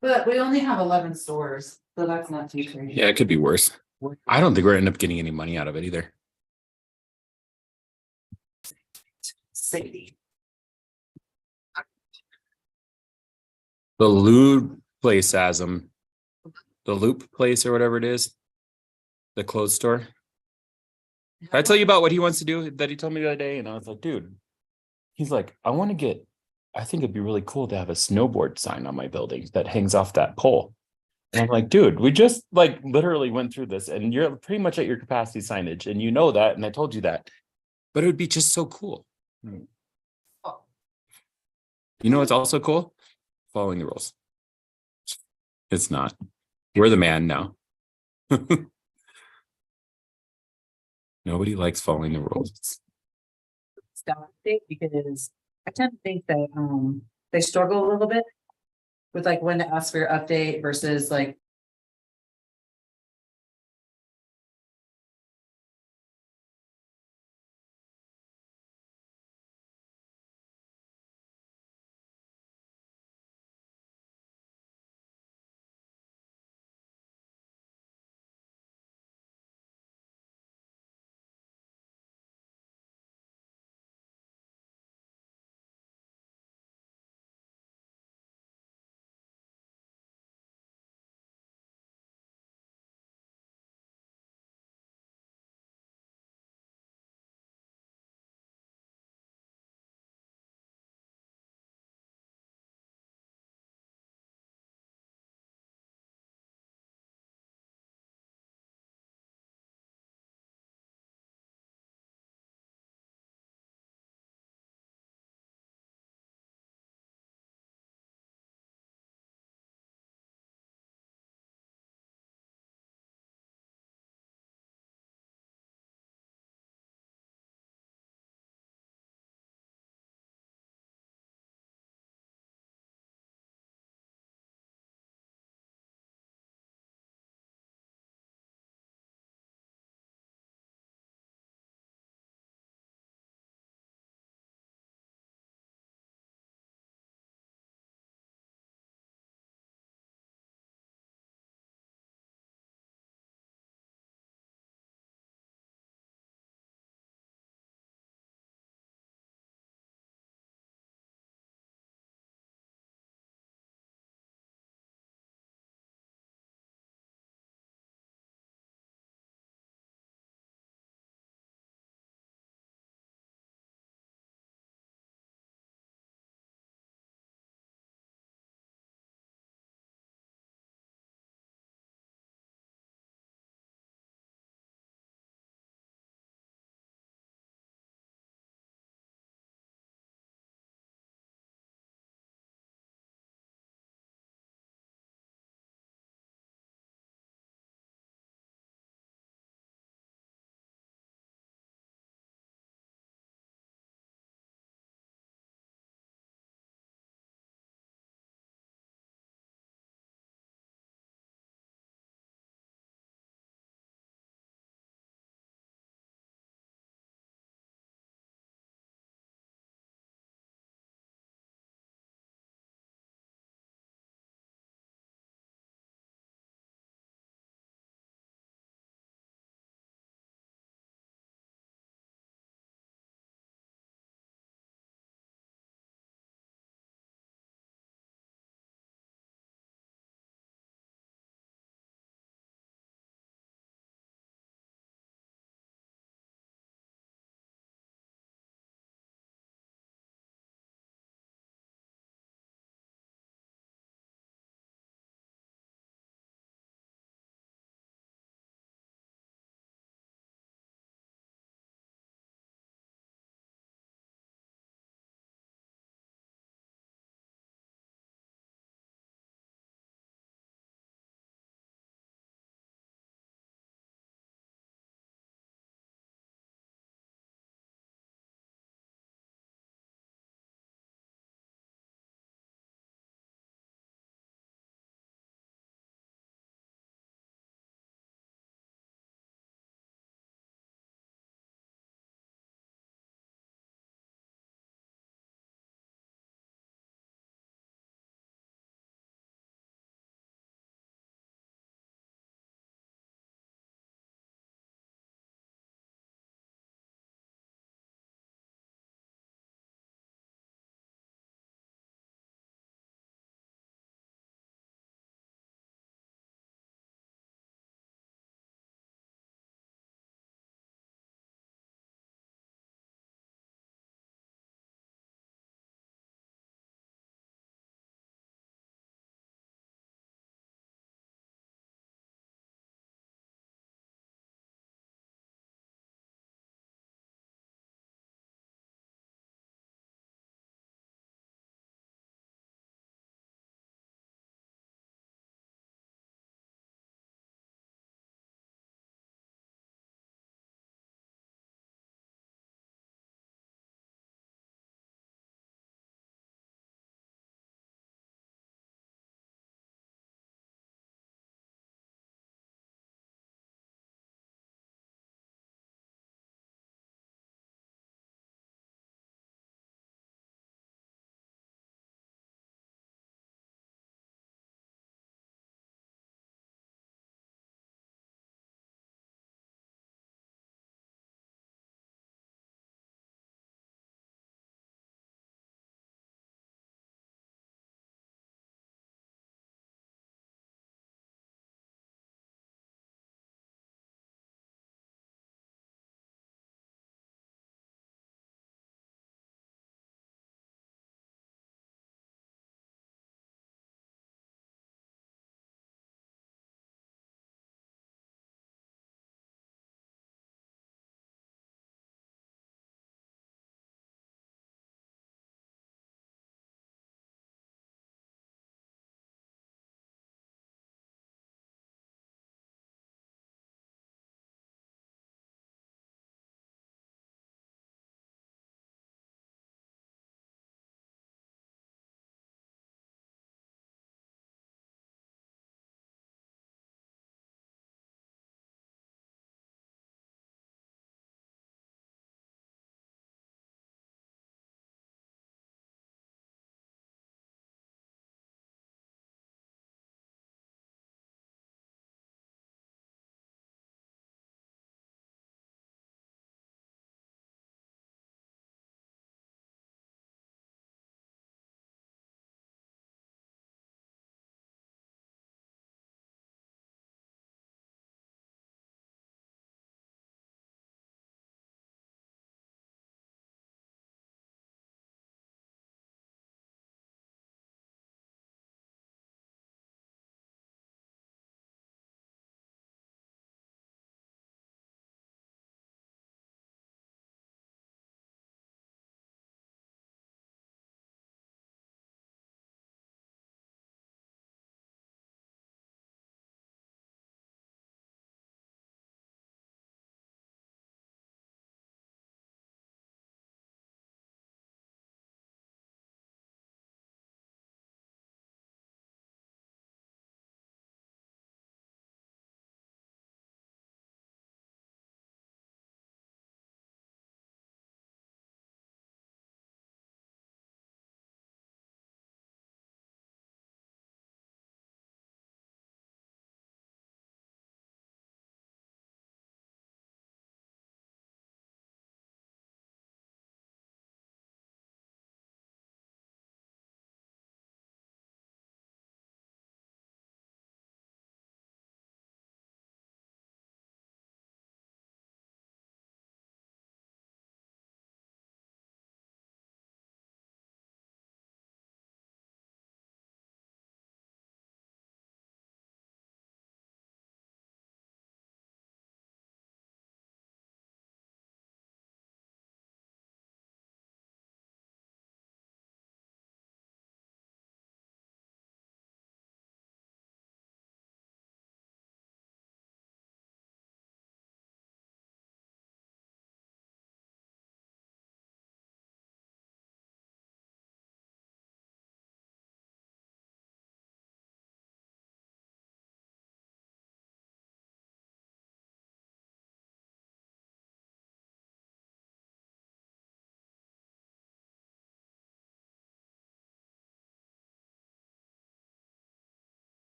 But we only have 11 stores, so that's not too crazy. Yeah, it could be worse. I don't think we're end up getting any money out of it either. Sadie. The Loop place has them. The Loop place or whatever it is. The clothes store. Did I tell you about what he wants to do that he told me the other day? And I was like, dude, he's like, I think it'd be really cool to have a snowboard sign on my building that hangs off that pole. And I'm like, dude, we just like literally went through this and you're pretty much at your capacity signage and you know that. And I told you that, but it would be just so cool. You know, it's also cool following the rules. It's not. We're the man now. Nobody likes following the rules. Stuff, I think, because I tend to think that they struggle a little bit with like when to ask for your update versus like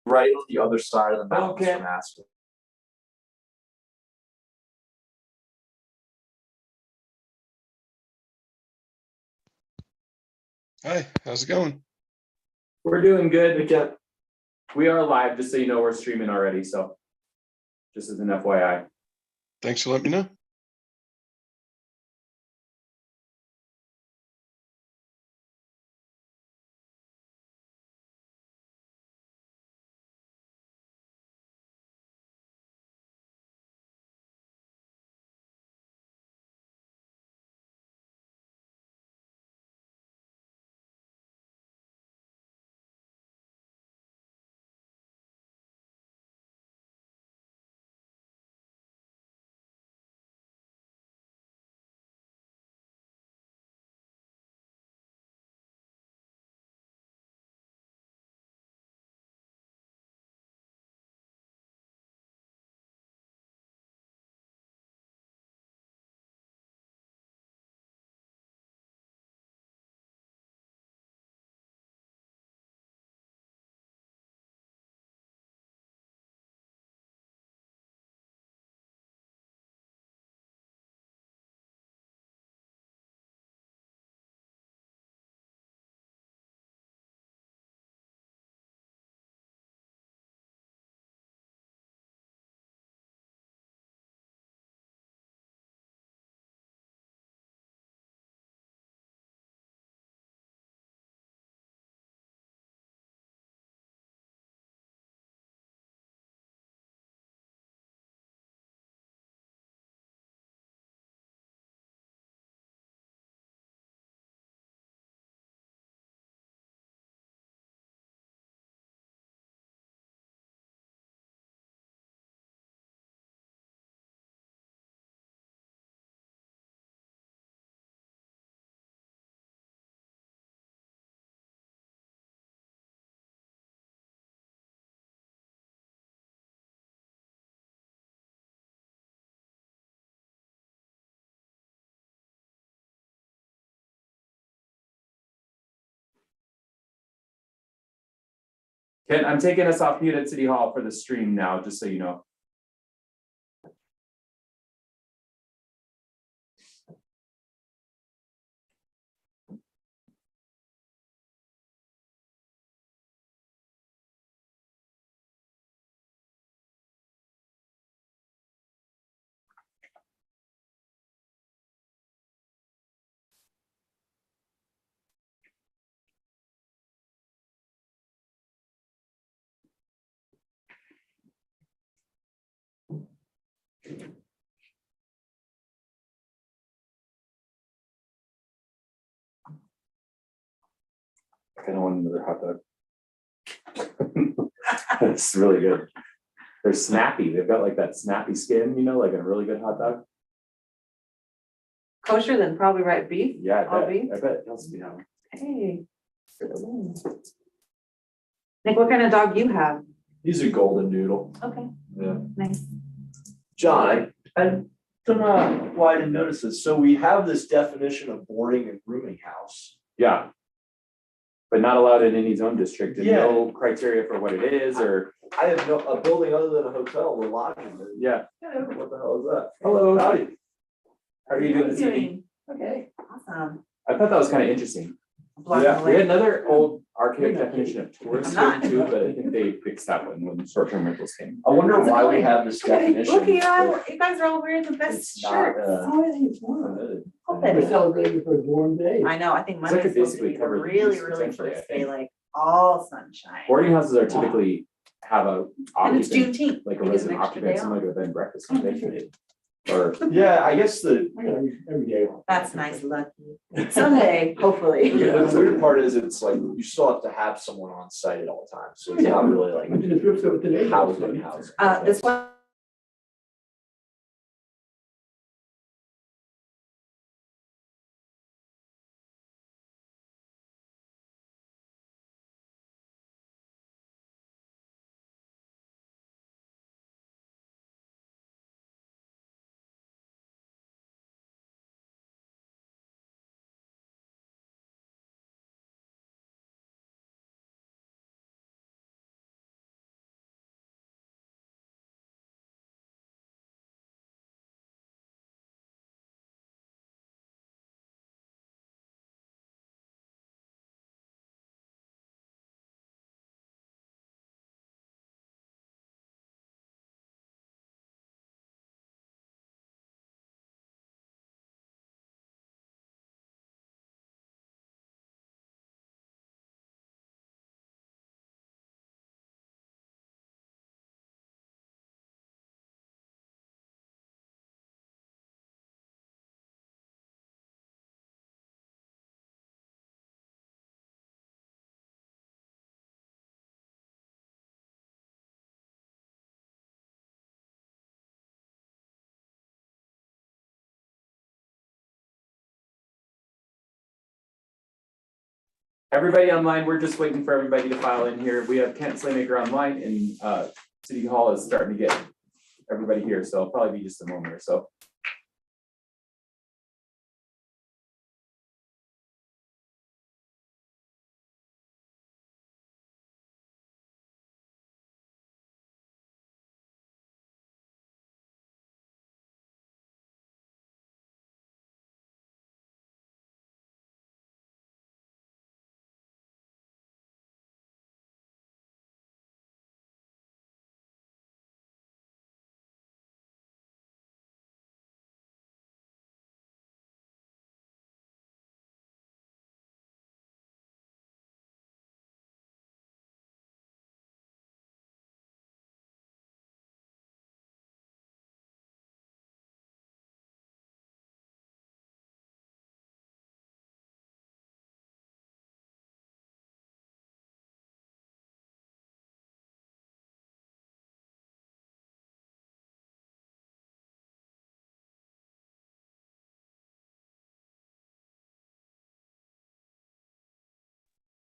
right on the other side of the mountains Okay. from Aspen. Hi, how's it going? We're doing good. Again, We are live, just so you know, we're streaming already, so. Just as an FYI. Thanks for letting me know. Ken, I'm taking us off mute at City Hall for the stream now, just so you know. I kind of want another hot dog. It's really good. They're snappy. They've got like that snappy skin, you know, like a really good hot dog. Kosher, then probably right beef. Yeah, All I bet. beef? I bet. It has to be now. Hey. Nick, what kind of dog you have? He's a golden doodle. Okay, Yeah. nice. John, I don't know why I didn't notice this. So we have this definition of boarding and rooming house. Yeah. But not allowed in any zone district and Yeah. no criteria for what it is or, I have no, a building other than a hotel or lodging. yeah. Yeah, what the hell is that? Hello. Howdy. How are you doing this evening? Okay, awesome. I thought that was kind of interesting. Block Yeah, We had away. another old archaic definition of tourist I'm here not. too, but I think they fixed that one when short-term rentals came. I wonder why we have this Okay, definition. look at you all, you guys are all wearing the best It's not, shirts. Oh, I think it's one. We're celebrating for Warm Day. I know, I think It's like Monday's it supposed to basically be the covers really, these really essentially, I first day, think. like all sunshine. Boarding houses are typically have a And it's occupant, Juneteenth. like a We get an resident extra day occupant, something off. like a bed and breakfast convention. Or, Yeah, I guess the, I got every day. That's nice, lucky. Someday, hopefully. the weird part is it's like you still have to have someone on site at all times. So it's not really I like went to the thrift store today. housing. This one. everybody online, we're just waiting for everybody to file in here. We have Kent Slaymaker online and City Hall is starting to get everybody here, so it'll probably be just a moment or so.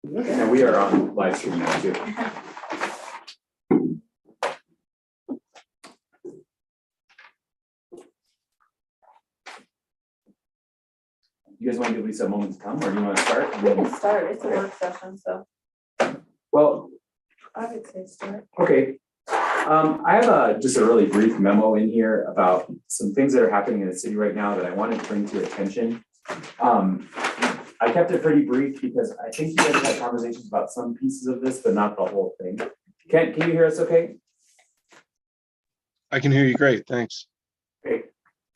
And we are on live stream now too. You guys want to give Lisa a moment to come, or do you want to start? We can start, it's a work session, so Well, I would say start. okay. I have just a really brief memo in here about some things that are happening in the city right now that I wanted to bring to your attention. I kept it pretty brief because I think you guys have had conversations about some pieces of this, but not the whole thing. Can you hear us okay? I can hear you great, thanks. Okay,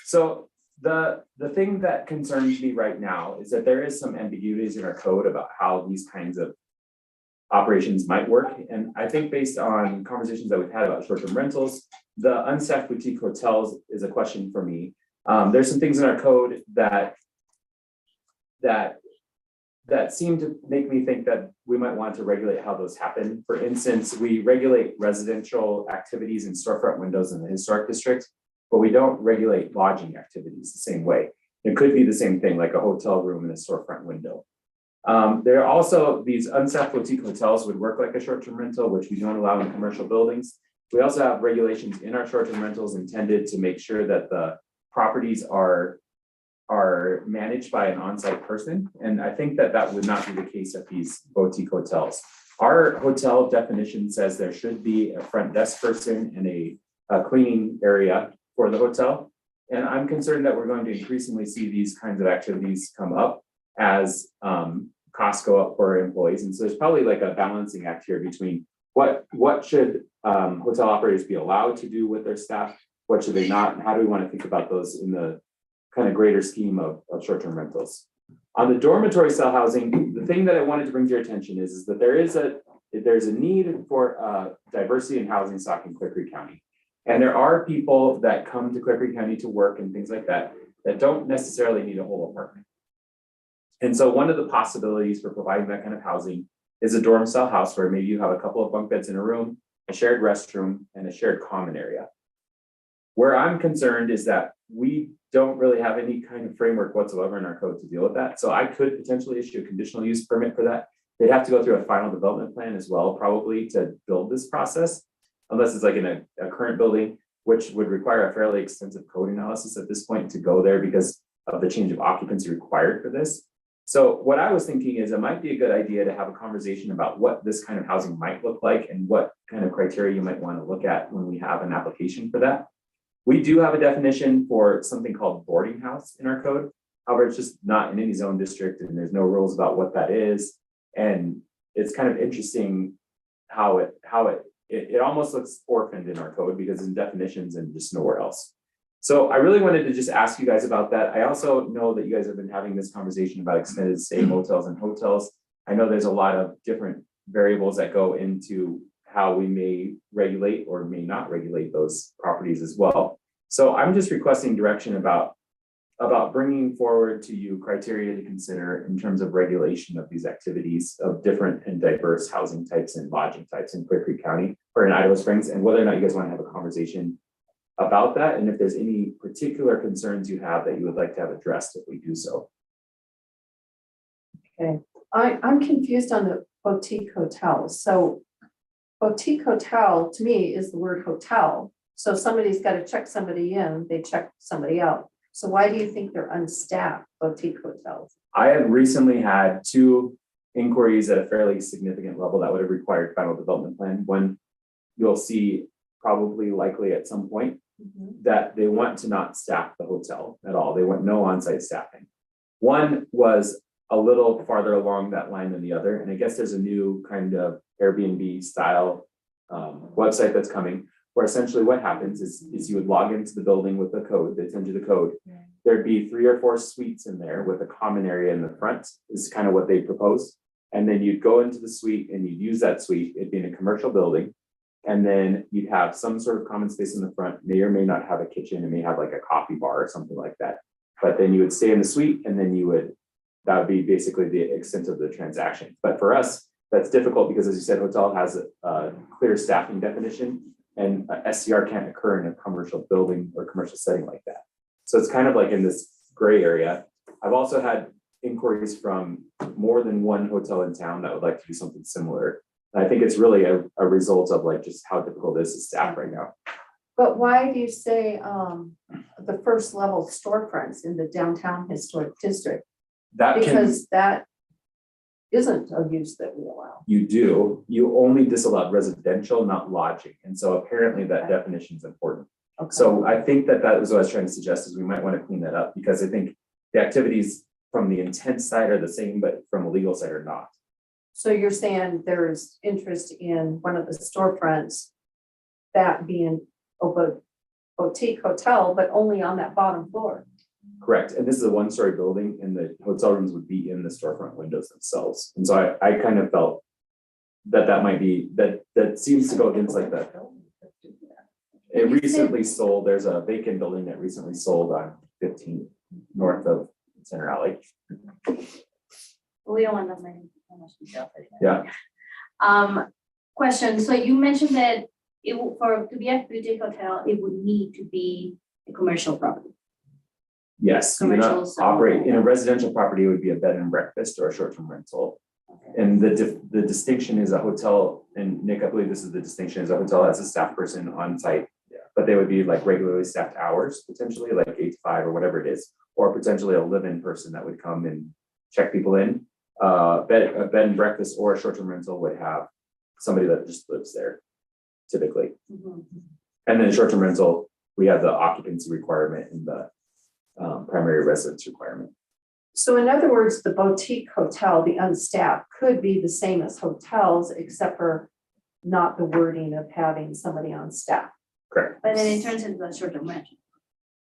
so the thing that concerns me right now is that there is some ambiguities in our code about how these kinds of operations might work. And I think based on conversations that we've had about short-term rentals, the unstaffed boutique hotels is a question for me. There's some things in our code that seem to make me think that we might want to regulate how those happen. For instance, we regulate residential activities and storefront windows in the historic district, but we don't regulate lodging activities the same way. It could be the same thing, like a hotel room and a storefront window. There are also these unstaffed boutique hotels would work like a short-term rental, which we don't allow in commercial buildings. We also have regulations in our short-term rentals intended to make sure that the properties are managed by an on-site person. And I think that would not be the case at these boutique hotels. Our hotel definition says there should be a front desk person and a cleaning area for the hotel. And I'm concerned that we're going to increasingly see these kinds of activities come up as costs go up for employees. And so there's probably like a balancing act here between what should hotel operators be allowed to do with their staff? What should they not? And how do we want to think about those in the kind of greater scheme of short-term rentals? On the dormitory style housing, the thing that I wanted to bring to your attention is that there's a need for diversity in housing stock in Clear Creek County. And there are people that come to Clear Creek County to work and things like that don't necessarily need a whole apartment. And so one of the possibilities for providing that kind of housing is a dorm style house where maybe you have a couple of bunk beds in a room, a shared restroom, and a shared common area. Where I'm concerned is that we don't really have any kind of framework whatsoever in our code to deal with that. So I could potentially issue a conditional use permit for that. They'd have to go through a final development plan as well, probably, to build this process, unless it's like in a current building, which would require a fairly extensive code analysis at this point to go there because of the change of occupancy required for this. So what I was thinking is it might be a good idea to have a conversation about what this kind of housing might look like and what kind of criteria you might want to look at when we have an application for that. We do have a definition for something called boarding house in our code. However, it's just not in any zone district and there's no rules about what that is. And it's kind of interesting how it almost looks orphaned in our code because it's in definitions and just nowhere else. So I really wanted to just ask you guys about that. I also know that you guys have been having this conversation about extended stay motels and hotels. I know there's a lot of different variables that go into how we may regulate or may not regulate those properties as well. So I'm just requesting direction about bringing forward to you criteria to consider in terms of regulation of these activities of different and diverse housing types and lodging types in Clear Creek County or in Idaho Springs, and whether or not you guys want to have a conversation about that, and if there's any particular concerns you have that you would like to have addressed if we do so. Okay, I'm confused on the boutique hotels. So boutique hotel to me is the word hotel. So somebody's got to check somebody in, they check somebody out. So why do you think they're unstaffed boutique hotels? I have recently had 2 inquiries at a fairly significant level that would have required final development plan. One, you'll see probably likely at some point that they want to not staff the hotel at all. They want no on-site staffing. One was a little farther along that line than the other. And I guess there's a new kind of Airbnb style website that's coming, where essentially what happens is you would log into the building with the code, they send you the code. There'd be 3 or 4 suites in there with a common area in the front is kind of what they propose. And then you'd go into the suite and you'd use that suite. It'd be in a commercial building. And then you'd have some sort of common space in the front, may or may not have a kitchen, it may have like a coffee bar or something like that. But then you would stay in the suite and then that would be basically the extent of the transaction. But for us, that's difficult because, as you said, hotel has a clear staffing definition, and a SCR can't occur in a commercial building or commercial setting like that. So it's kind of like in this gray area. I've also had inquiries from more than one hotel in town that would like to do something similar. And I think it's really a result of like just how difficult it is to staff right now. But why do you say the first level storefronts in the downtown historic district? That can, Because that isn't a use that we allow. you only disallow residential, not lodging. And so apparently that definition is important. Okay. So I think that was what I was trying to suggest, is we might want to clean that up, because I think the activities from the intent side are the same, but from a legal side are not. So you're saying there's interest in one of the storefronts, that being a boutique hotel, but only on that bottom floor. Correct. And this is a 1-story building, and the hotel rooms would be in the storefront windows themselves. And so I kind of felt that might be, that seems to go against like that. It recently sold, there's a vacant building that recently sold on 15 north of Center Alley. We don't want that many. Yeah. Question, so you mentioned that to be a boutique hotel, it would need to be a commercial property. Yes, you would not Commercial, so- operate in a residential property, it would be a bed and breakfast or a short-term rental. And the distinction is a hotel, and Nick, I believe this is the distinction, is a hotel has a staff person on site. But they would be like regularly staffed hours, potentially like 8 to 5 or whatever it is, or potentially a live-in person that would come and check people in. A bed and breakfast or a short-term rental would have somebody that just lives there typically. And then a short-term rental, we have the occupancy requirement and the primary residence requirement. So in other words, the boutique hotel, the unstaffed, could be the same as hotels, except for not the wording of having somebody on staff. Correct. But then it turns into a short-term rental.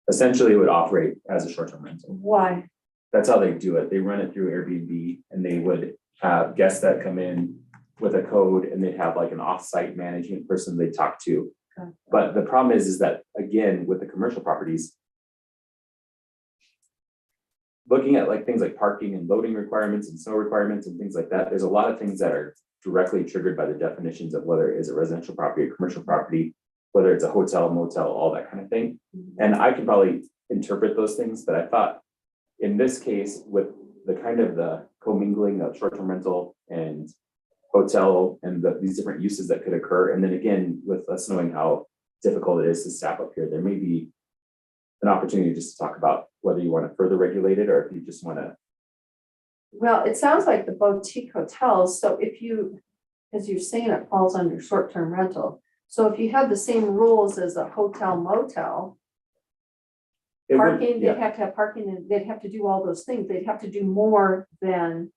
Essentially, it would operate as a short-term rental. Why? That's how they do it. They run it through Airbnb, and they would have guests that come in with a code, and they'd have like an off-site management person they talk to. Okay. But the problem is that, again, with the commercial properties, looking at like things like parking and loading requirements and snow requirements and things like that, there's a lot of things that are directly triggered by the definitions of whether it is a residential property or commercial property, whether it's a hotel, motel, all that kind of thing. And I can probably interpret those things, but I thought in this case, with the kind of the commingling of short-term rental and hotel and these different uses that could occur, and then again, with us knowing how difficult it is to staff up here, there may be an opportunity just to talk about whether you want to further regulate it, or if you just want to. Well, it sounds like the boutique hotels, so if you, as you're saying, it falls under short-term rental. So if you had the same rules as a hotel motel, It would- parking, yeah. they'd have to have parking, and they'd have to do all those things. They'd have to do more than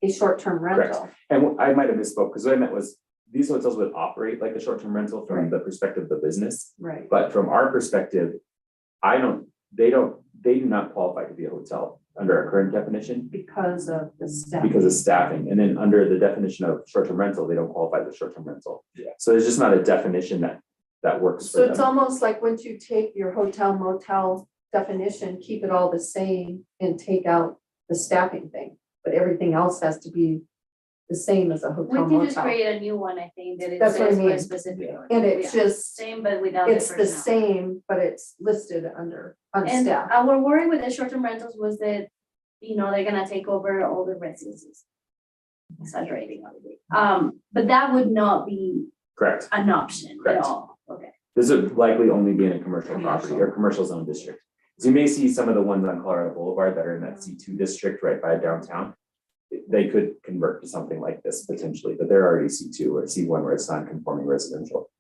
a short-term rental. And I might have misspoke, because what I meant was these hotels would operate like a short-term rental from the perspective of the business. Right. But from our perspective, they do not qualify to be a hotel under our current definition Because of the staff. because of staffing. And then under the definition of short-term rental, they don't qualify as short-term rental. Yeah. So there's just not a definition that works So for it's them. almost like once you take your hotel motel definition, keep it all the same and take out the staffing thing, but everything else has to be the same as a We hotel can just motel. create a new one, I think, that it That's what I says mean. for specific. And it's Yeah. just, Same, but without the it's the personnel. same, but it's listed under And unstaffed. our worry with the short-term rentals was that they're gonna take over all the residences. Exaggerating a little bit. But that would not be Correct. an option at Correct. all, okay. This would likely only be in a commercial property or commercial zone district. So you may see some of the ones on Colorado Boulevard that are in that C2 district right by downtown. They could convert to something like this potentially, but they're already C2 or C1 where it's non-conforming residential.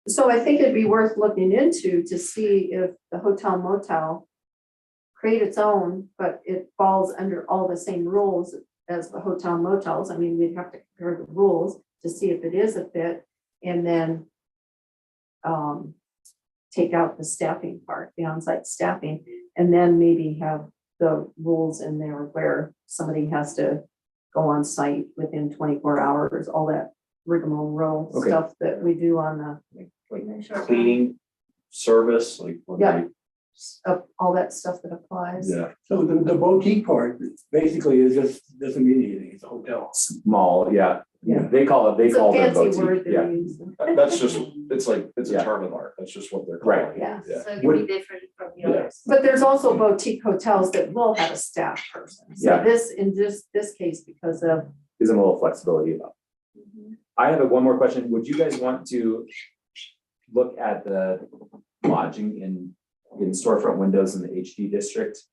So I think it'd be worth looking into to see if the hotel motel create its own, but it falls under all the same rules as the hotel motels. I mean, we'd have to compare the rules to see if it is a fit, and then take out the staffing part, the on-site staffing, and then maybe have the rules in there where somebody has to go on site within 24 hours, all that rigmarole Okay. stuff that we do on the, Cleaning service, like. when Yeah. they- all that stuff that applies. Yeah, So the boutique part basically is just, doesn't mean anything, it's a hotel. Small, yeah. Yeah. They call it, they It's a call them fancy boutique, word that yeah. we use. that's just, it's like, it's a Yeah. term of art, that's just what they're Right. calling it. Yeah. Yeah. So it could be different from the Yeah. others. But there's also boutique hotels that will have a staff person. So Yeah. this, in this case, because of, Gives them a little flexibility about. Mhm. I have one more question. Would you guys want to look at the lodging in storefront windows in the HD district?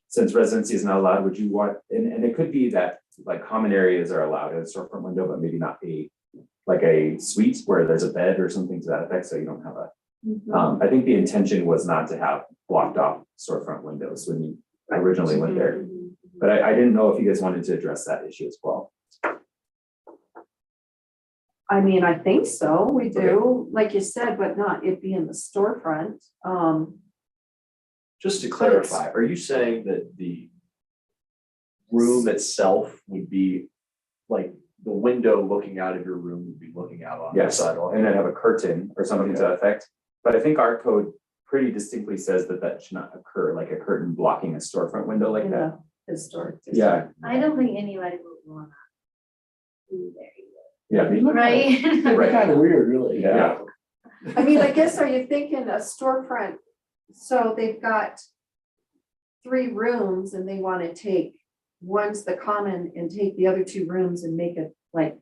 Since residency is not allowed, would you want, and it could be that like common areas are allowed in a storefront window, but maybe not like a suite where there's a bed or something to that effect, so you don't have a, I think the intention was not to have blocked off storefront windows when you originally went there. But I didn't know if you guys wanted to address that issue as well. I mean, I think so, we do, like you said, but not it being the storefront. Just to But it's- clarify, are you saying that the room itself would be like the window looking out of your room would be looking out on the Yes, sidewalk? and then have a curtain or something to that effect. But I think our code pretty distinctly says that that should not occur, like a curtain blocking a storefront window like In that. the historic Yeah, district. I don't think anybody would wanna do there yeah, either, right? It's kind of weird, really. yeah, I mean, I guess, are you thinking a storefront? So they've got 3 rooms and they want to take, one's the common and take the other 2 rooms and make it like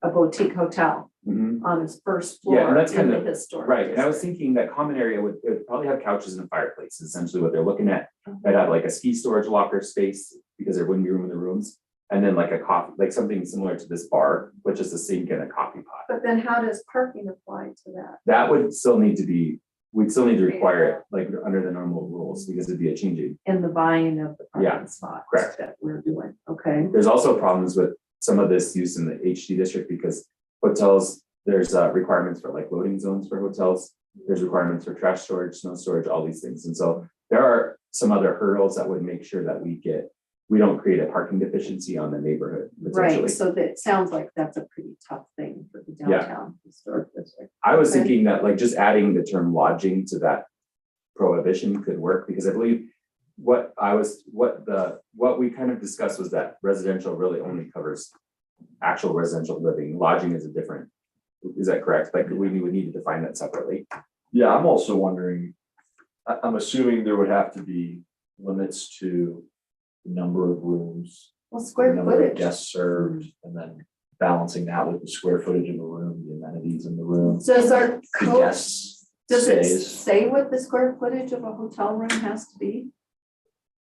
a boutique hotel Mhm. on its first Yeah, and floor that's in kind the of- historic. Right, and I was district. thinking that common area would, it would probably have couches and a fireplace, essentially what they're looking at. They'd have like a ski storage locker space, because there wouldn't be room in the rooms. And then like a coffee, like something similar to this bar, which is a sink and a coffee pot. But then how does parking apply to that? That would still need to be, we'd still need to require it, like under the normal rules, because it'd be a changing. In the buying of the Yeah, parking spots correct. that we're doing, okay? There's also problems with some of this use in the HD district because hotels, there's requirements for like loading zones for hotels. There's requirements for trash storage, snow storage, all these things. And so there are some other hurdles that would make sure that we don't create a parking deficiency on the neighborhood potentially. Right, so that sounds like that's a pretty tough thing for the Yeah. downtown historic district. I was Okay. thinking that like just adding the term lodging to that prohibition could work, because I believe what we kind of discussed was that residential really only covers actual residential living. Lodging is a different, is that correct? Like we would need to define that separately. Yeah, I'm also wondering, I'm assuming there would have to be limits to the number of rooms, Well, the square number of footage, guests served, and then balancing that with the square footage of a room, the amenities in the room. does our The code, guests does it stays. say what the square footage of a hotel room has to be?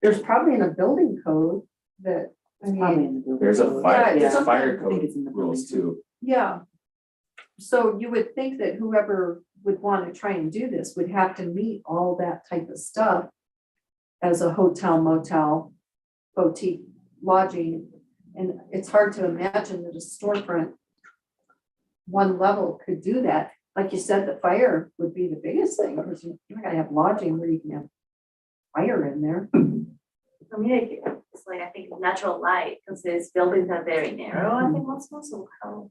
There's probably in a building code that, I mean, There's a fire, Yeah, there's something- fire code rules too. yeah. So you would think that whoever would want to try and do this would have to meet all that type of stuff as a hotel, motel, boutique, lodging, and it's hard to imagine that a storefront one level could do that. Like you said, the fire would be the biggest thing, because you're gonna have lodging where you can have fire in there. I mean, it's like, I think natural light, because these buildings are very narrow, I think also, so how,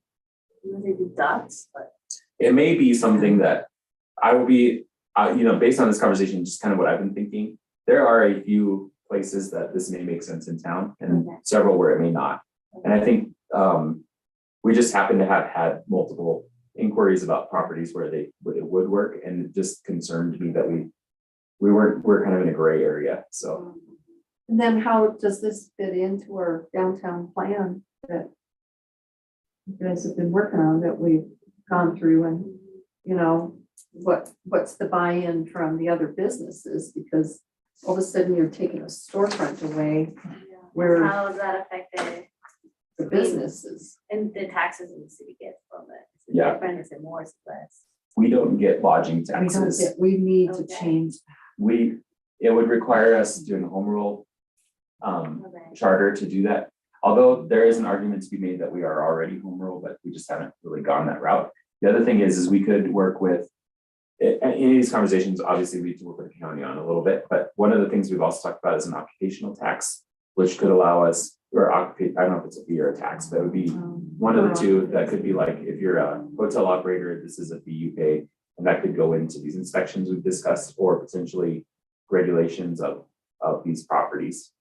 they do dots, but. It may be something that I will be, based on this conversation, just kind of what I've been thinking. There are a few places that this may make sense in town and Okay. several where it may not. And I think we just happen to have had multiple inquiries about properties where it would work, and it just concerned me that we're kind of in a gray area. So And then how does this fit into our downtown plan that you guys have been working on, that we've gone through, and, you know, what's the buy-in from the other businesses? Because all of a sudden you're taking a storefront away where How is that affected the businesses. and the taxes in the city get from it? Is it Yeah. different? Is it more, is it less? We don't get lodging We don't taxes. get, we need to Okay. change. It would require us doing a home rule Okay. charter to do that. Although there is an argument to be made that we are already home rule, but we just haven't really gone that route. The other thing is we could work with, and in these conversations, obviously we need to work with the county on a little bit, but one of the things we've also talked about is an occupational tax, which could allow us, or occupy, I don't know if it's a fee or a tax, but it would be one of the two. That could be like, if you're a hotel operator, this is a fee you pay, and that could go into these inspections we've discussed, or potentially regulations of these properties.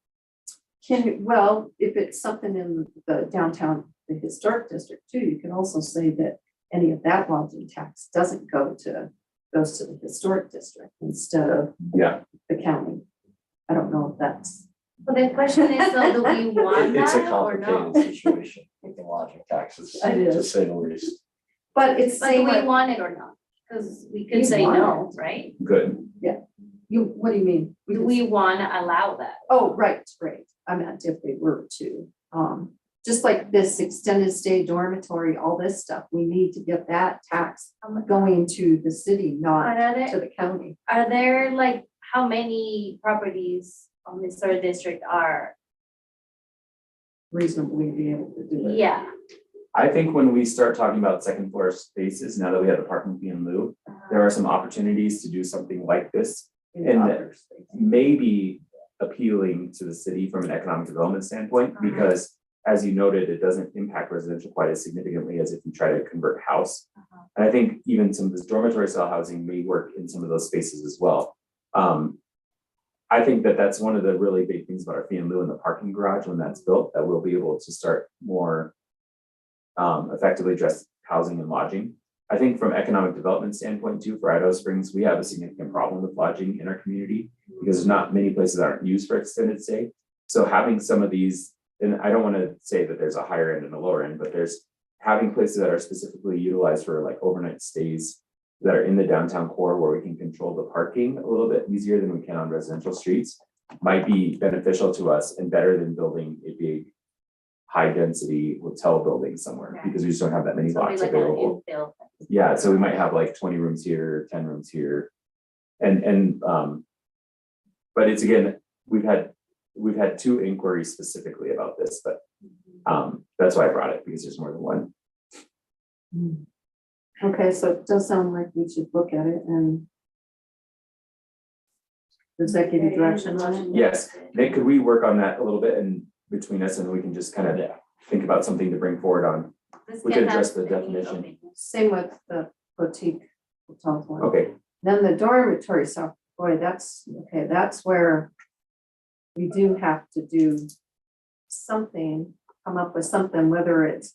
Well, if it's something in the downtown, the historic district too, you can also say that any of that lodging tax doesn't goes to the historic district instead of Yeah, the county. I don't know if that's, But the question is though, do we want It's a that or no? complicated situation with the lodging taxes, It is. to say the least. but it's But do saying we like, want it or not? Because we We could say want no, it. right? good. what do you mean? Do we want to allow that? Oh, right. I meant if they were to, just like this extended stay dormitory, all this stuff, we need to get that tax going to the city, But not are to there, the county. are there like, how many properties on this sort of district are? Reasonably be able to do it. Yeah. I think when we start talking about second floor spaces, now that we have the parking fee in lieu, there are some opportunities to do something like this. in And other states. Maybe appealing to the city from an economic development standpoint, because as you noted, it doesn't impact residential quite as significantly as if you try to convert house. And I think even some of this dormitory style housing may work in some of those spaces as well. I think that that's one of the really big things about our fee in lieu in the parking garage when that's built, that we'll be able to start more effectively address housing and lodging. I think from economic development standpoint too, for Idaho Springs, we have a significant problem with lodging in our community because there's not many places that aren't used for extended stay. So having some of these, and I don't want to say that there's a higher end and a lower end, but there's having places that are specifically utilized for like overnight stays that are in the downtown core where we can control the parking a little bit easier than we can on residential streets might be beneficial to us and better than building a big high density hotel building somewhere, Right. because we just don't have that many So it'll be lots like an available. infill. Yeah, so we might have like 20 rooms here, 10 rooms here. But it's again, we've had 2 inquiries specifically about this, but that's why I brought it, because there's more than one. Okay, so it does sound like we should look at it and executive direction on it. Yes. Nick, could we work on that a little bit and between us, and we can just kind of think about something to bring forward on? We could address the definition. Same with the boutique hotels one. Okay, Then the dormitory, so boy, that's, okay, that's where we do have to do something, come up with something, whether it's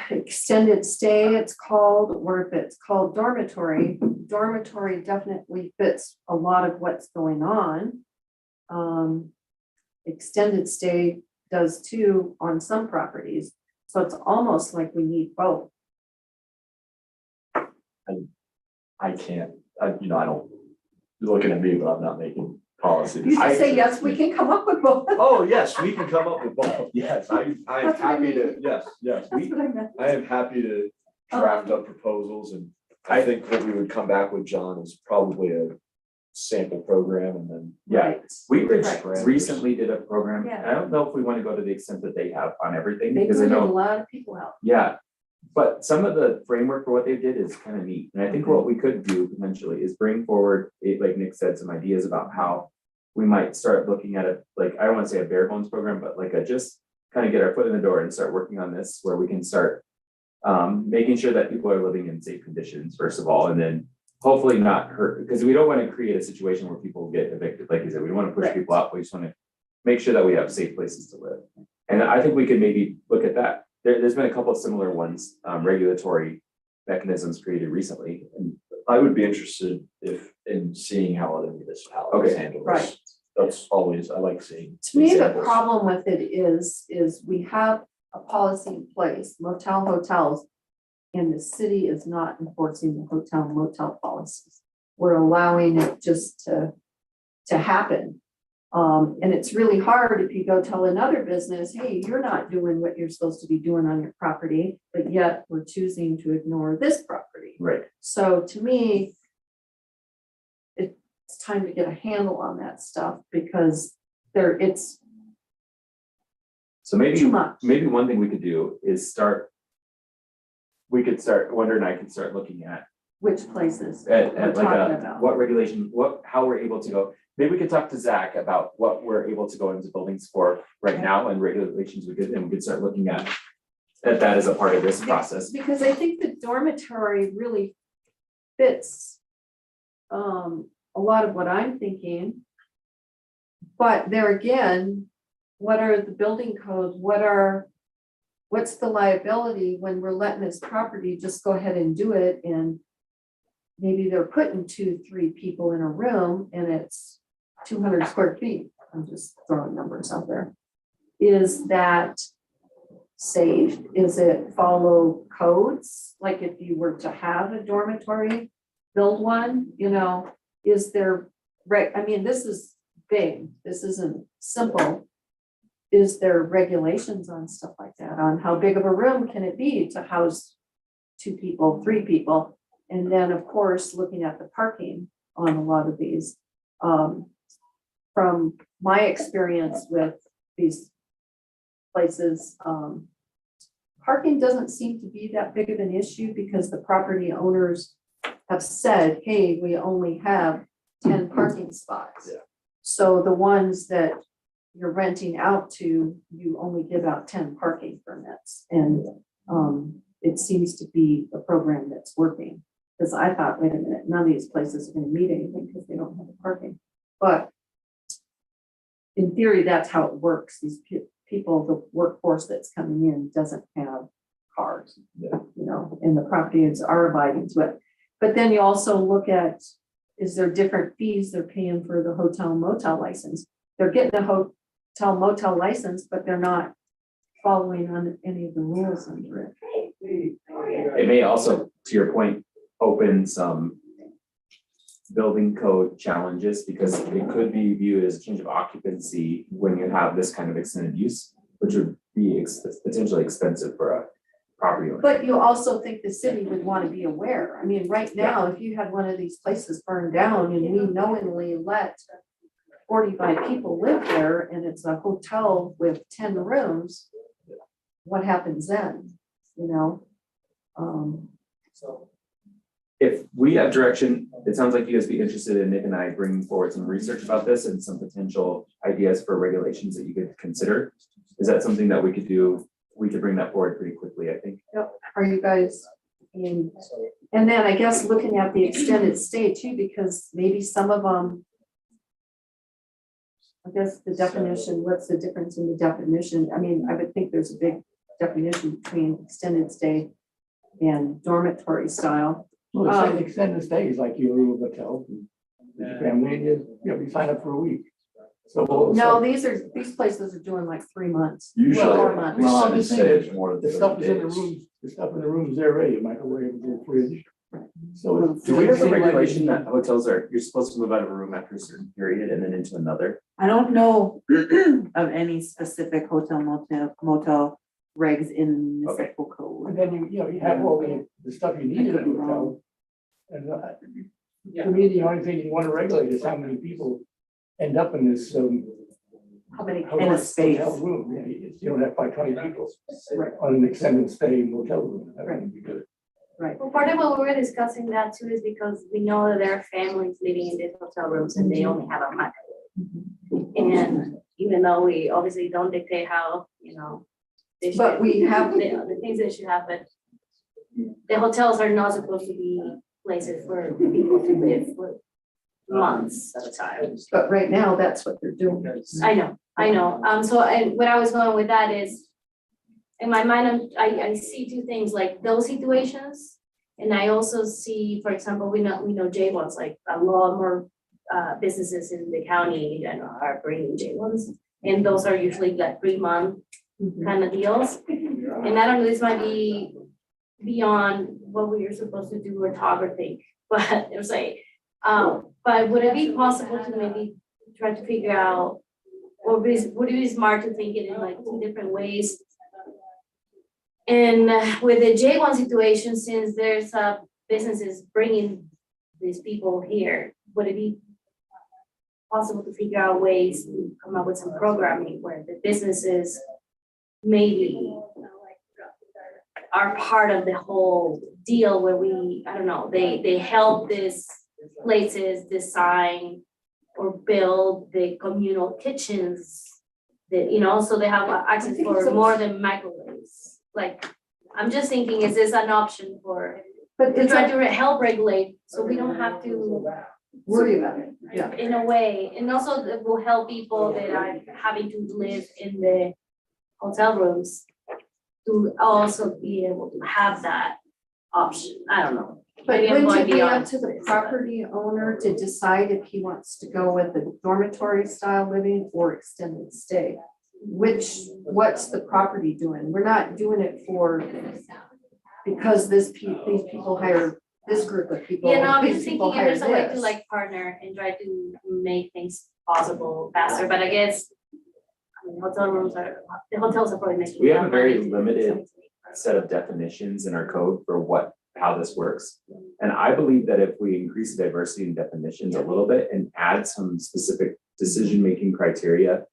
extended stay, it's called, or if it's called dormitory. Dormitory definitely fits a lot of what's going on. Extended stay does too on some properties, so it's almost like we need both. I can't, I don't, you're looking at me, but I'm not making policy. You just say, decisions. yes, we can come up with both. Oh, yes, we can come up with both. Yes, I'm That's what I happy to, mean. yes, That's we, what I meant. I am happy to draft up proposals, and I think what we would come back with, John, is probably a sample program, and then. yeah. Right. We Right. recently did a program. Yeah. I don't know if we want to go to the extent that they have on everything, They because I booted a know, lot of people out. yeah. But some of the framework for what they did is kind of neat. And I think what we could do potentially is bring forward, like Nick said, some ideas about how we might start looking at it, like, I don't want to say a bare bones program, but like a just kind of get our foot in the door and start working on this, where we can start making sure that people are living in safe conditions, first of all, and then hopefully not hurt, because we don't want to create a situation where people get evicted. Like you said, we don't want to push Right. people out. We just want to make sure that we have safe places to live. And I think we could maybe look at that. There's been a couple of similar ones, regulatory mechanisms created recently. And I would be interested in seeing how other municipalities Okay. handle Right. this. That's always, I like seeing. To me, the examples. problem with it is we have a policy in place, motel, hotels. And the city is not enforcing the hotel motel policies. We're allowing it just to happen. And it's really hard if you go tell another business, hey, you're not doing what you're supposed to be doing on your property, but yet we're choosing to ignore this property. Right. So to me, it's time to get a handle on that stuff because it's So maybe, too much. maybe one thing we could do is Wonder and I can start looking at Which places? at we're like talking about. what regulation, how we're able to go. Maybe we could talk to Zach about what we're able to go into buildings for right now and regulations and we could start looking at that as a part of this process. Because I think the dormitory really fits a lot of what I'm thinking. But there again, what are the building codes? What's the liability when we're letting this property just go ahead and do it? And maybe they're putting 2-3 people in a room and it's 200 square feet. I'm just throwing numbers out there. Is that safe? Is it follow codes? Like if you were to have a dormitory, build one, is there, I mean, this is big. This isn't simple. Is there regulations on stuff like that? On how big of a room can it be to house 2 people, 3 people? And then, of course, looking at the parking on a lot of these. From my experience with these places, parking doesn't seem to be that big of an issue because the property owners have said, hey, we only have 10 parking spots. Yeah. So the ones that you're renting out to, you only give out 10 parking permits. And it seems to be a program that's working. Because I thought, wait a minute, none of these places are going to meet anything because they don't have the parking. But in theory, that's how it works. These people, the workforce that's coming in doesn't have cars, and the properties are abiding to it. But then you also look at, is there different fees they're paying for the hotel motel license? They're getting a hotel motel license, but they're not following on any of the rules under it. It may also, to your point, open some building code challenges because it could be viewed as a change of occupancy when you have this kind of extended use, which would be potentially expensive for a property owner. But you also think the city would want to be aware. I mean, right now, if you had one of these places burned down and we knowingly let 45 people live there and it's a hotel with 10 rooms, what happens then? If we have direction, it sounds like you guys be interested in Nick and I bringing forward some research about this and some potential ideas for regulations that you could consider. Is that something that we could do? We could bring that forward pretty quickly, I think. Yep. Are you guys in? And then I guess looking at the extended stay too, because maybe some of them, I guess the definition, what's the difference in the definition? I mean, I would think there's a big definition between extended stay and dormitory style. Well, it's extended stays like your room hotel, with your family, and you sign up for a week. So. No, these places are doing like 3 months. Usually, Well, months. Well, I'm extended just stay saying, is more than the stuff 30 is in the days. rooms, the stuff in the rooms there already, microwave and the fridge. So. Do we have a seem like regulation it's- that hotels you're supposed to move out of a room after a certain period and then into another? I don't know of any specific hotel motel regs in municipal And code. then you have all the stuff you need in a hotel. And to me, the only thing you want to regulate is how many people end up in this How many hotel space. room. You don't have like 20 people on an extended stay motel room. That wouldn't be good. Well, part of what we're discussing that too is because we know that there are families living in these hotel rooms and they only have a microwave. And even though we obviously don't dictate how, they But should- we have- the things they should have, but the hotels are not supposed to be places for people to live for months at a time. But right now, that's what they're doing. I know. So, and what I was going with that is, in my mind, I see 2 things, like those situations. And I also see, for example, we know Jay wants like a lot more businesses in the county that are bringing J1s. And those are usually like 3-month kind of deals. And I don't know, this might be beyond what we are supposed to do or talk or think, but it was like, but would it be possible to maybe try to figure out, or would it be smart to think it in like 2 different ways? And with the J1 situation, since there's businesses bringing these people here, would it be possible to figure out ways to come up with some programming where the businesses maybe are part of the whole deal where we, I don't know, they help these places design or build the communal kitchens that, you know, so they have access think for it's a- more than microwaves. Like, I'm just thinking, is this an option for, But to it's try like, to help regulate so we don't have to, worry about it, yeah. in a way, and also it will help people that are having to live in the hotel rooms to also be able to have that option. I don't know. But Maybe I'm wouldn't going it be beyond up to the this, but- property owner to decide if he wants to go with the dormitory style living or extended stay? What's the property doing? We're not doing it for, because these people hire this group of people. Yeah, no, I'm these just people thinking if there's a way hire to this. like partner and try to make things possible faster, but I guess I mean, the hotels are probably making. We have a enough very money to- limited set of definitions in our code for how this works. And I believe that if we increase the diversity in definitions a little bit and add some specific decision-making criteria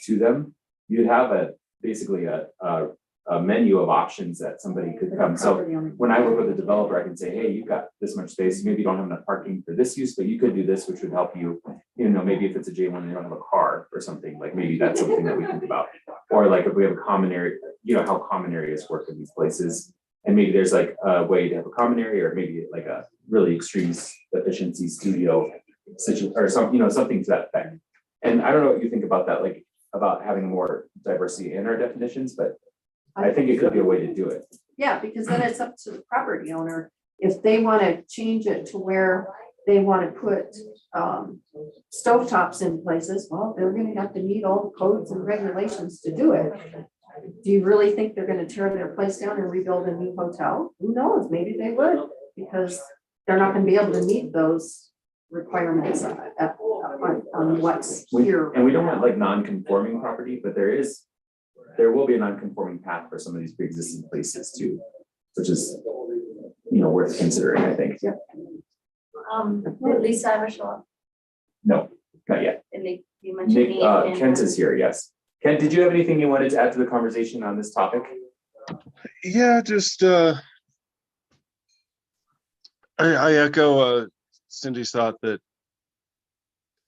to them, you'd have basically a menu of options that somebody could come. So Property owner. when I work with a developer, I can say, hey, you've got this much space, maybe you don't have enough parking for this use, but you could do this, which would help you. You know, maybe if it's a J1 and you don't have a car or something, like maybe that's something that we think about. Or like if we have a common area, you know, how common areas work in these places. And maybe there's like a way to have a common area, or maybe like a really extreme efficiency studio situation, or some, you know, something to that effect. And I don't know what you think about that, like about having more diversity in our definitions, but I think it could be a way to do it. Yeah, because then it's up to the property owner. If they want to change it to where they want to put stovetops in places, well, they're gonna have to meet all the codes and regulations to do it. Do you really think they're gonna tear their place down and rebuild a new hotel? Who knows? Maybe they would, because they're not gonna be able to meet those requirements on what's here. And we don't want like non-conforming property, but there will be a non-conforming path for some of these pre-existing places too, which is, you know, worth considering, I think. Did Lisa ever show up? No, not yet. And you mentioned Nick, me. and- Kent is here, yes. Kent, did you have anything you wanted to add to the conversation on this topic? Yeah, just I echo Cindy's thought that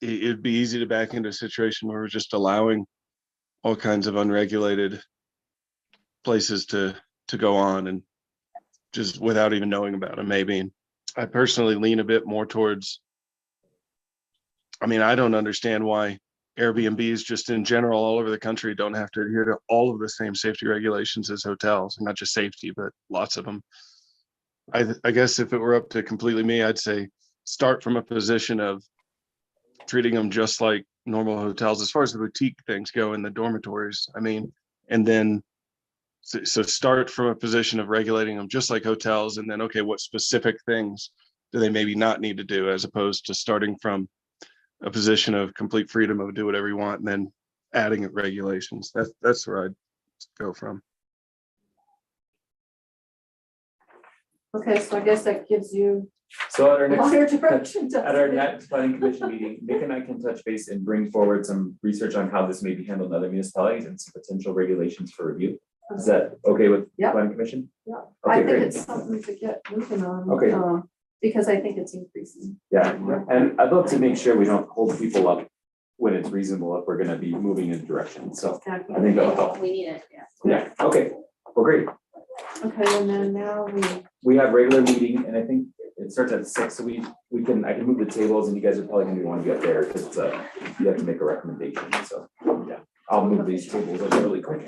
it'd be easy to back into a situation where we're just allowing all kinds of unregulated places to go on and just without even knowing about them, maybe. And I personally lean a bit more towards, I mean, I don't understand why Airbnbs just in general all over the country don't have to adhere to all of the same safety regulations as hotels, not just safety, but lots of them. I guess if it were up to completely me, I'd say start from a position of treating them just like normal hotels as far as the boutique things go in the dormitories. I mean, and then so start from a position of regulating them just like hotels, and then okay, what specific things do they maybe not need to do, as opposed to starting from a position of complete freedom of do whatever you want and then adding regulations. That's where I'd go from. Okay, so I guess that gives you So at our a next, wider direction. doesn't at our it? next planning commission meeting, Nick and I can touch base and bring forward some research on how this may be handled in other municipalities and some potential regulations for review. Is that okay with Yeah. planning commission? Yeah, Okay, I think great. it's something to get moving on. Okay. Because I think it's increasing. Yeah, and I'd love to make sure we don't hold people up when it's reasonable if we're gonna be moving in a direction, so I think that'll help. We need it, yeah. Yeah, okay, well, great. Okay, and then now We have regular meeting and I think it starts at 6, so I can move the tables and you guys are probably gonna want to be up there because it's you have to make a recommendation, so, yeah. I'll move these tables up really quick.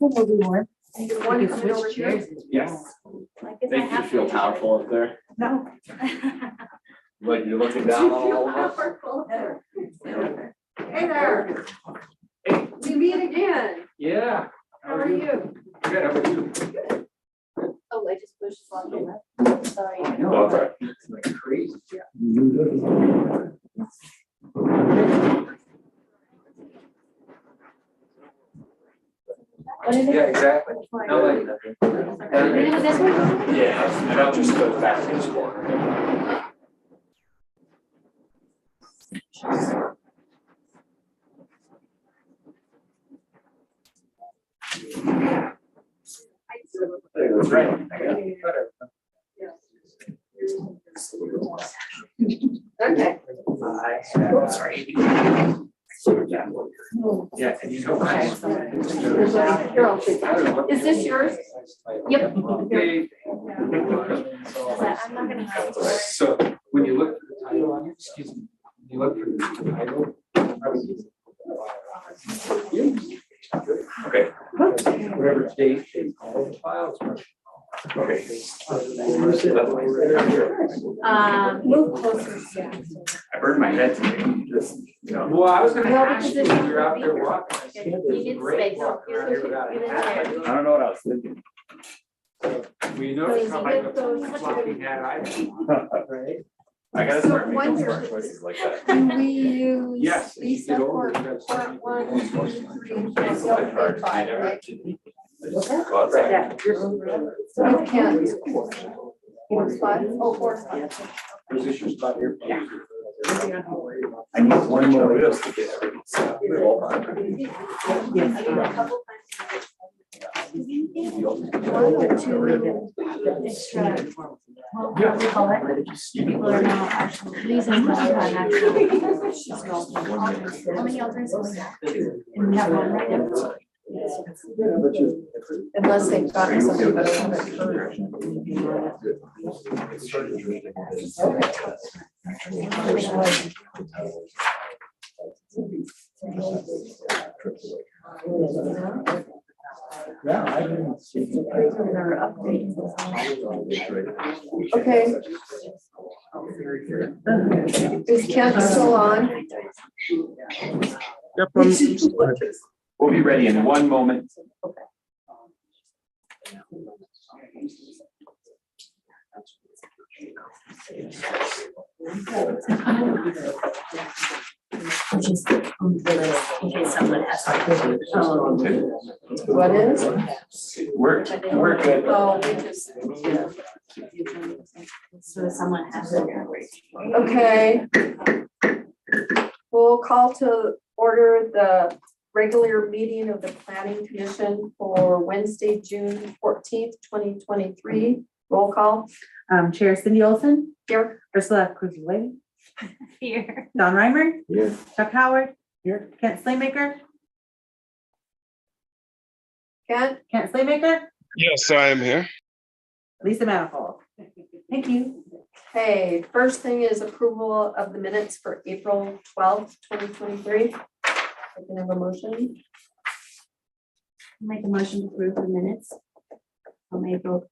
One coming over here. Yes. I guess I Make you have feel to- powerful up there. No. Like you're looking down on all of us. Hey there. We meet again. Yeah. How are you? Good, how about you? Oh, I just pushed one. Sorry. No, that's right. It's like crazy. What is it? Yeah, exactly. No, like- Really with this one? Yeah, and I'll just go back to this one. Right. Okay. Sorry. Yeah, and you know what? Here, I'll take that. Is this yours? Yep. Okay. I'm not gonna have it. So when you look for the title, excuse me, when you look for the title. Okay. Whatever date they call the files. Okay. Move closer. Yeah. I burned my head today, just, you know. Well, I was gonna Well, ask because you, it's- you're out there walking. I see You this need great space. walk around here without a You need hat. space. I don't know what I was thinking. Well, you notice how I Because got it goes- floppy hat I have, right? I gotta So start making wonder- smart choices like that. Do we use Yes, as you Lisa get older, for you gotta start part making one, those two, choices. three, It's four, like hard. five, I right? just go outside. So you can't. Four, five, oh, four, five. There's issues about your. Yeah. I need one more just to get everything set up. I need a couple times. One or two extra. Well, what do you call it? People are now actually, these are not actually. How many alternates do we have? And we have one right now. Unless they've got something better. Yeah, I didn't see. They're updating. Okay. Is Kent still on? Yep, We'll be ready in one moment. Just on the list in case someone has. What is? We're good. Oh, we just, yeah. So if someone has it. Okay. We'll call to order the regular meeting of the planning commission for Wednesday, June 14th, 2023. Roll call. Chair Cindy Olson, Here. Ursula Cruiser, Here. Don Reimer, Here. Chuck Howard, Kent Slaymaker, Kent? Kent Slaymaker, Yes, I am here. Lisa Manifold. Thank you. Okay, first thing is approval of the minutes for April 12th, 2023. I can have a motion. Make a motion to approve the minutes from April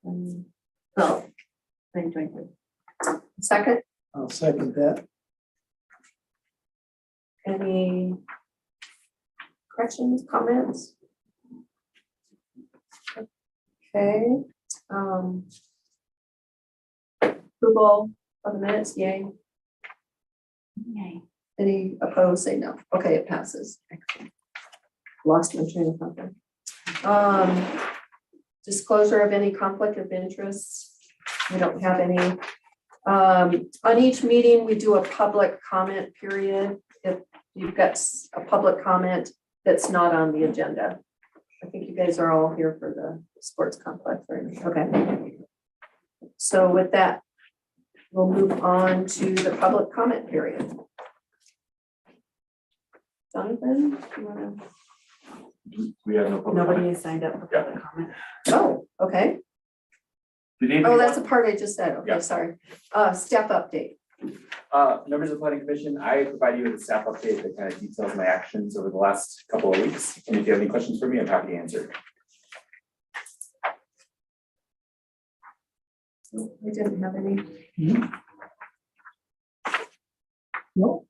12th, 2023. Second, I'll second that. any corrections, comments? Okay. Approval of the minutes, yay. Yay. Any opposed, say no. Okay, it passes. Lost my train of thought. Disclosure of any conflict of interest. We don't have any. On each meeting, we do a public comment period. If you've got a public comment that's not on the agenda. I think you guys are all here for the sports complex, right? Okay. So with that, we'll move on to the public comment period. Jonathan, you wanna? We have no public Nobody comment. has signed up for public comment. Oh, okay. Did anybody Oh, want- that's the part I just said. Okay, Yeah. sorry. Staff update. Members of the planning commission, I provide you with a staff update that kind of details my actions over the last couple of weeks. And if you have any questions for me, I'm happy to answer. We didn't have any. No.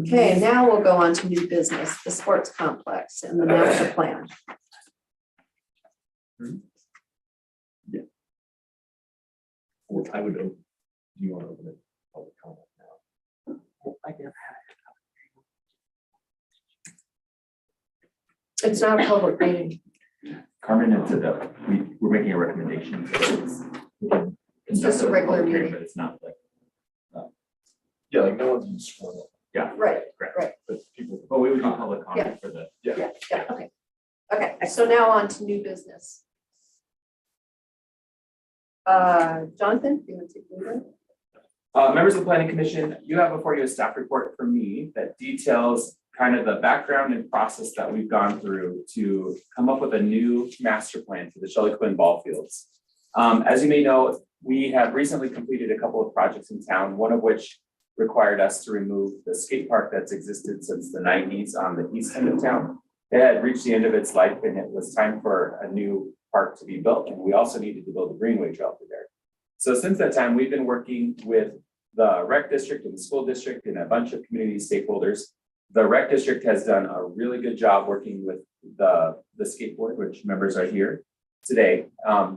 Okay, now we'll go on to new business, the sports complex and the master plan. I would, do you want to open it? Public comment now? It's not a public meeting. Carmen, we're making a recommendation. It's just a regular meeting. But it's not like, Yeah, like no one's been sworn up, Right, correct. but people. But we would do public comment for the. yeah, okay. Okay, so now on to new business. Jonathan, do you want to take the lead? Members of the planning commission, you have before you a staff report from me that details kind of the background and process that we've gone through to come up with a new master plan for the Shelley Quinn ball fields. As you may know, we have recently completed a couple of projects in town, one of which required us to remove the skate park that's existed since the 90s on the east end of town. It had reached the end of its life and it was time for a new park to be built. And we also needed to build a greenway trail through there. So since that time, we've been working with the rec district and the school district and a bunch of community stakeholders. The rec district has done a really good job working with the skateboard, which members are here today,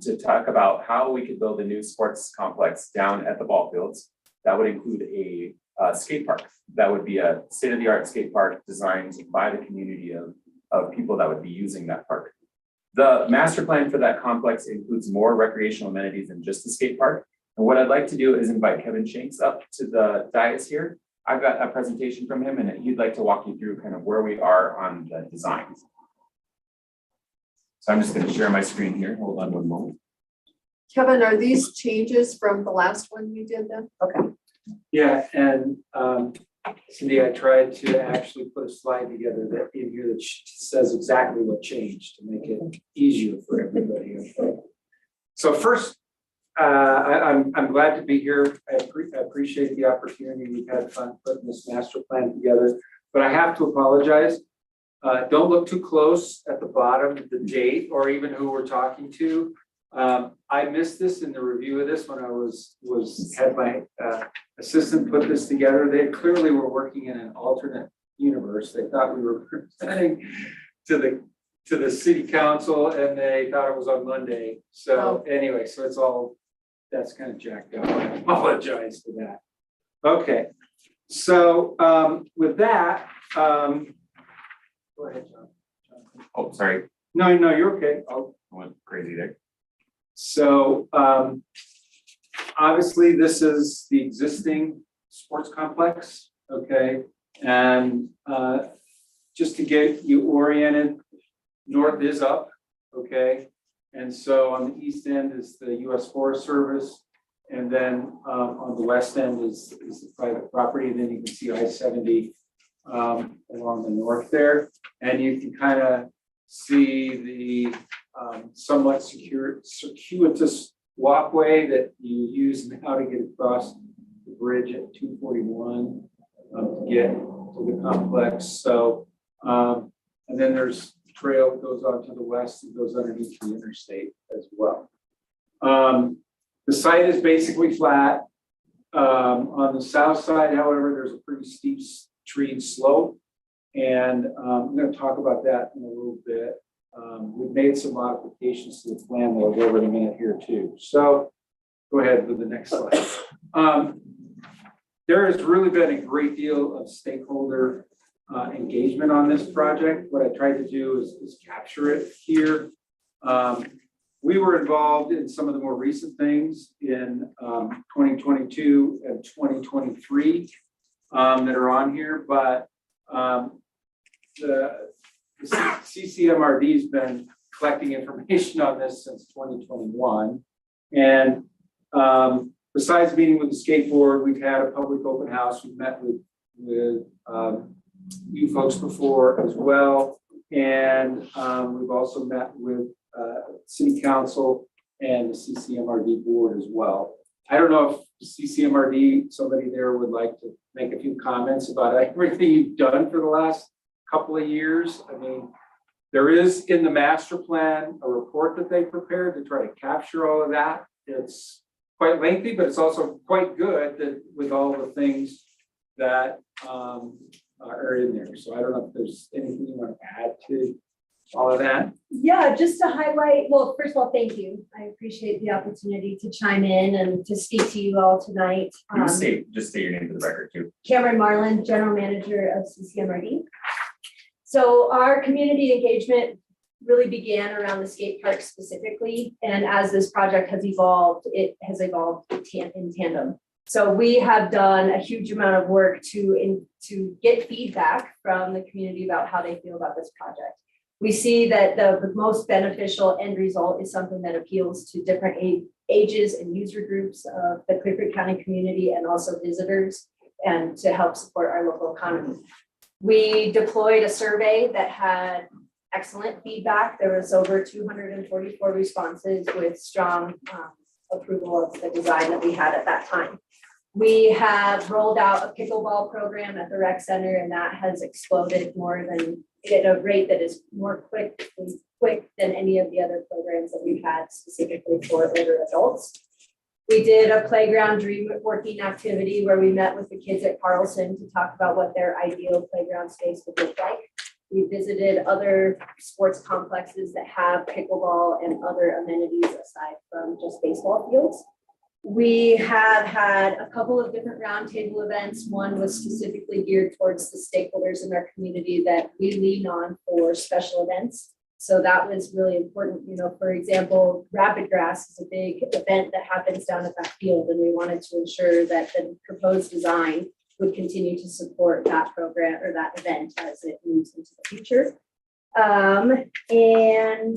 to talk about how we could build a new sports complex down at the ball fields. That would include a skate park. That would be a state-of-the-art skate park designed by the community of people that would be using that park. The master plan for that complex includes more recreational amenities than just the skate park. And what I'd like to do is invite Kevin Shanks up to the dais here. I've got a presentation from him and he'd like to walk you through kind of where we are on the designs. So I'm just going to share my screen here. Hold on one moment. Kevin, are these changes from the last one you did then? Okay. Yeah, and Cindy, I tried to actually put a slide together that in here that says exactly what changed to make it easier for everybody. Okay. So first, I'm glad to be here. I appreciate the opportunity. We've had fun putting this master plan together, but I have to apologize. Don't look too close at the bottom, the date or even who we're talking to. I missed this in the review of this when I had my assistant put this together. They clearly were working in an alternate universe. They thought we were presenting to the city council and they thought it was on Monday. So anyway, so it's all, that's kind of jacked up. I apologize for that. Okay, so with that, go ahead, John. Oh, sorry. No, you're okay. I went crazy there. So obviously this is the existing sports complex, okay? And just to get you oriented, north is up, okay? And so on the east end is the US Forest Service. And then on the west end is the private property. And then you can see I-70 along the north there. And you can kind of see the somewhat circuitous walkway that you use now to get across the bridge at 241 to get to the complex. So, and then there's a trail that goes on to the west and goes underneath the interstate as well. The site is basically flat. On the south side, however, there's a pretty steep treed slope. And I'm going to talk about that in a little bit. We've made some modifications to the plan that I'll go over in a minute here too. So go ahead with the next slide. There has really been a great deal of stakeholder engagement on this project. What I tried to do is capture it here. We were involved in some of the more recent things in 2022 and 2023 that are on here, but the CCMRD has been collecting information on this since 2021. And besides meeting with the skateboard, we've had a public open house. We've met with you folks before as well. And we've also met with City Council and the CCMRD board as well. I don't know if CCMRD, somebody there would like to make a few comments about everything you've done for the last couple of years. I mean, there is in the master plan a report that they prepared to try to capture all of that. It's quite lengthy, but it's also quite good that with all the things that are in there. So I don't know if there's anything you want to add to all of that. Yeah, just to highlight, well, first of all, thank you. I appreciate the opportunity to chime in and to speak to you all tonight. Just say your name for the record too. Cameron Marlin, General Manager of CCMRD. So our community engagement really began around the skate park specifically. And as this project has evolved, it has evolved in tandem. So we have done a huge amount of work to get feedback from the community about how they feel about this project. We see that the most beneficial end result is something that appeals to different ages and user groups of the Clear Creek County community and also visitors, and to help support our local economy. We deployed a survey that had excellent feedback. There was over 244 responses with strong approval of the design that we had at that time. We have rolled out a pickleball program at the rec center, and that has exploded more than at a rate that is more quick than any of the other programs that we've had specifically for older adults. We did a playground dream working activity where we met with the kids at Carlson to talk about what their ideal playground space would look like. We visited other sports complexes that have pickleball and other amenities aside from just baseball fields. We have had a couple of different roundtable events. One was specifically geared towards the stakeholders in our community that we lean on for special events. So that was really important. You know, for example, Rapid Grass is a big event that happens down at that field, and we wanted to ensure that the proposed design would continue to support that program or that event as it moves into the future. And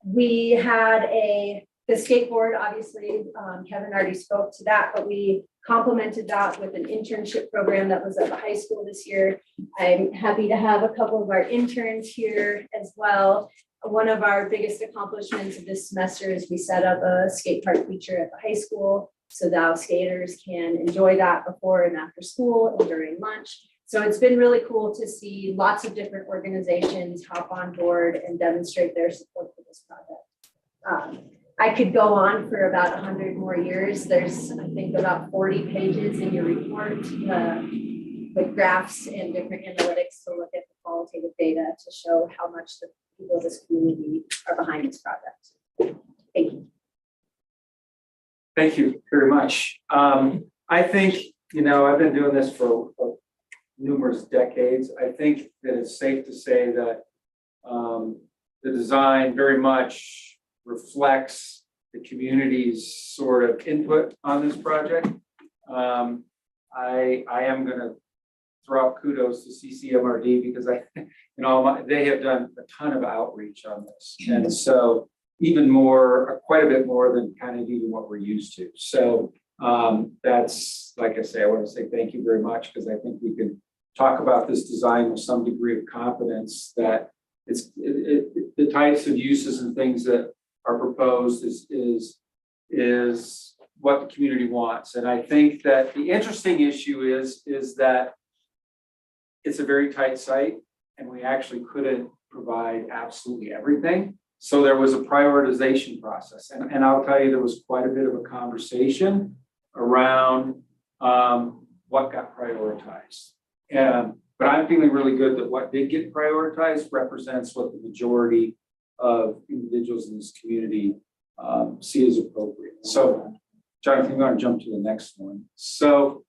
we had the skateboard, obviously, Kevin already spoke to that, but we complemented that with an internship program that was at the high school this year. I'm happy to have a couple of our interns here as well. One of our biggest accomplishments of this semester is we set up a skate park feature at the high school, so now skaters can enjoy that before and after school and during lunch. So it's been really cool to see lots of different organizations hop on board and demonstrate their support for this project. I could go on for about 100 more years. There's, I think, about 40 pages in your report with graphs and different analytics to look at the qualitative data to show how much the people of this community are behind this project. Thank you. Thank you very much. I think, you know, I've been doing this for numerous decades. I think that it's safe to say that the design very much reflects the community's sort of input on this project. I am going to throw out kudos to CCMRD because they have done a ton of outreach on this, and so even more, quite a bit more than kind of even what we're used to. So that's, like I say, I want to say thank you very much, because I think we can talk about this design with some degree of confidence that the types of uses and things that are proposed is what the community wants. And I think that the interesting issue is that it's a very tight site, and we actually couldn't provide absolutely everything. So there was a prioritization process, and I'll tell you, there was quite a bit of a conversation around what got prioritized. But I'm feeling really good that what did get prioritized represents what the majority of individuals in this community see as appropriate. So, Jonathan, you want to jump to the next one? So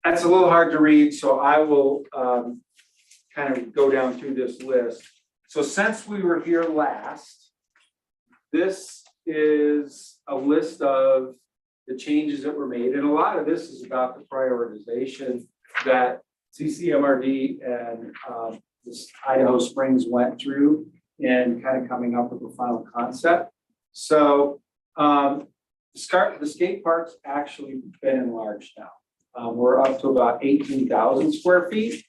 that's a little hard to read, so I will kind of go down through this list. So since we were here last, this is a list of the changes that were made, and a lot of this is about the prioritization that CCMRD and this Idaho Springs went through and kind of coming up with a final concept. So the skate park's actually been enlarged now. We're up to about 18,000 square feet.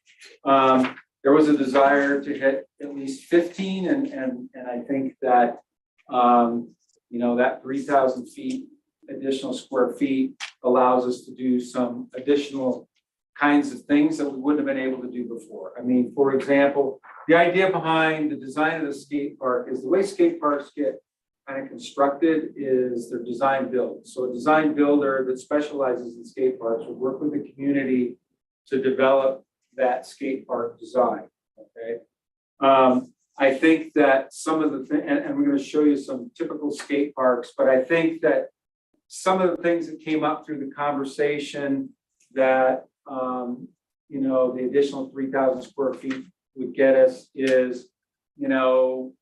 There was a desire to hit at least 15, and I think that you know, that 3,000 feet additional square feet allows us to do some additional kinds of things that we wouldn't have been able to do before. I mean, for example, the idea behind the design of the skate park is the way skate parks get kind of constructed is they're design build. So a design builder that specializes in skate parks would work with the community to develop that skate park design, okay? I think that some of the and we're going to show you some typical skate parks, but I think that some of the things that came up through the conversation that, you know, the additional 3,000 square feet would get us is, you know,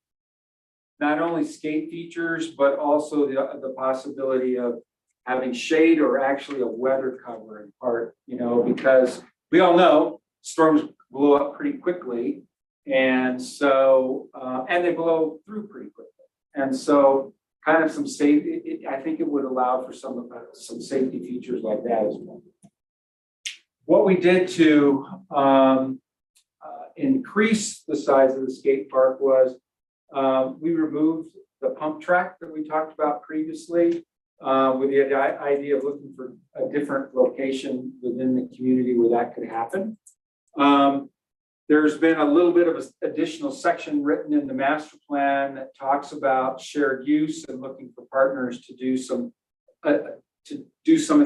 not only skate features, but also the possibility of having shade or actually a weather cover in part, you know, because we all know storms blow up pretty quickly. And so, and they blow through pretty quickly. And so kind of some safety, I think it would allow for some safety features like that as well. What we did to increase the size of the skate park was we removed the pump track that we talked about previously with the idea of looking for a different location within the community where that could happen. There's been a little bit of an additional section written in the master plan that talks about shared use and looking for partners to do some of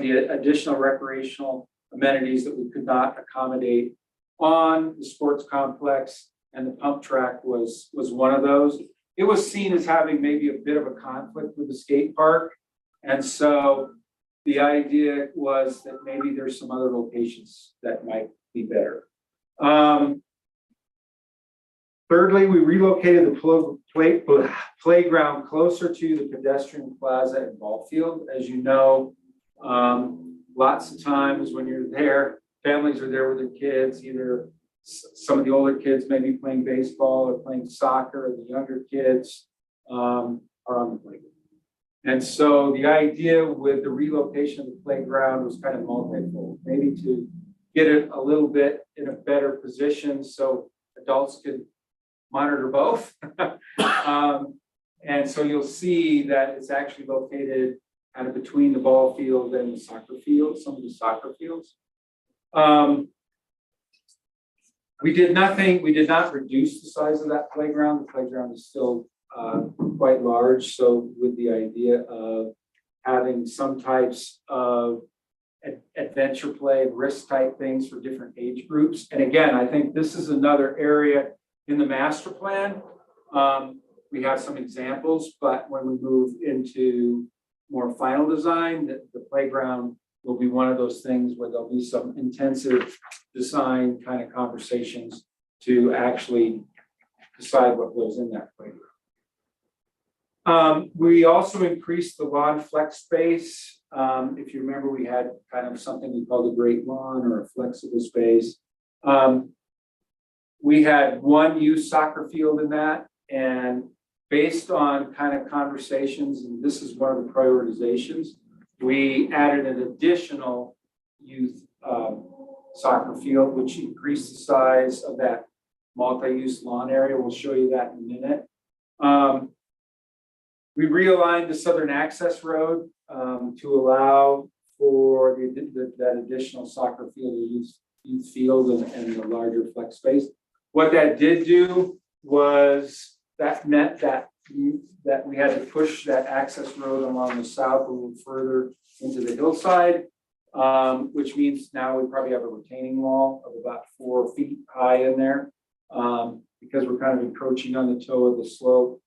the additional recreational amenities that we could not accommodate on the sports complex, and the pump track was one of those. It was seen as having maybe a bit of a conflict with the skate park, and so the idea was that maybe there's some other locations that might be better. Thirdly, we relocated the playground closer to the pedestrian plaza and ball field. As you know, lots of times when you're there, families are there with their kids, either some of the older kids may be playing baseball or playing soccer, and the younger kids are on the playground. And so the idea with the relocation of the playground was kind of multifold, maybe to get it a little bit in a better position so adults could monitor both. And so you'll see that it's actually located kind of between the ball field and the soccer field, some of the soccer fields. We did not reduce the size of that playground. The playground is still quite large. So with the idea of having some types of adventure play, risk type things for different age groups. And again, I think this is another area in the master plan. We have some examples, but when we move into more final design, the playground will be one of those things where there'll be some intensive design kind of conversations to actually decide what goes in that playground. We also increased the lawn flex space. If you remember, we had kind of something we called a great lawn or a flexible space. We had one youth soccer field in that, and based on kind of conversations, and this is one of the prioritizations, we added an additional youth soccer field, which increased the size of that multi-use lawn area. We'll show you that in a minute. We realigned the southern access road to allow for that additional soccer field, youth field, and the larger flex space. What that did do was that meant that we had to push that access road along the south a little further into the hillside, which means now we probably have a retaining wall of about 4 feet high in there, because we're kind of encroaching on the toe of the slope.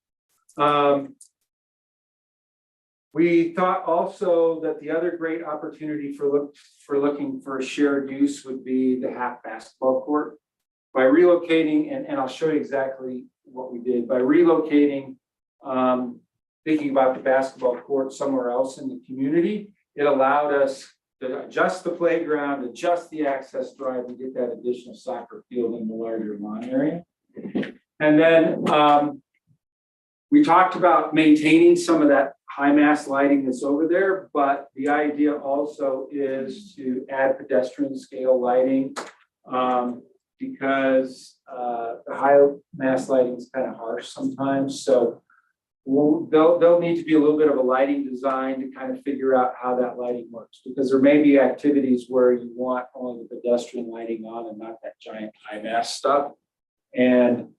We thought also that the other great opportunity for looking for a shared use would be the half basketball court. By relocating, and I'll show you exactly what we did, by relocating, thinking about the basketball court somewhere else in the community, it allowed us to adjust the playground, adjust the access drive, and get that additional soccer field in the larger lawn area. And then we talked about maintaining some of that high mast lighting that's over there, but the idea also is to add pedestrian scale lighting, because the high mast lighting is kind of harsh sometimes. So they'll need to be a little bit of a lighting design to kind of figure out how that lighting works. Because there may be activities where you want only the pedestrian lighting on and not that giant IMAS stuff. And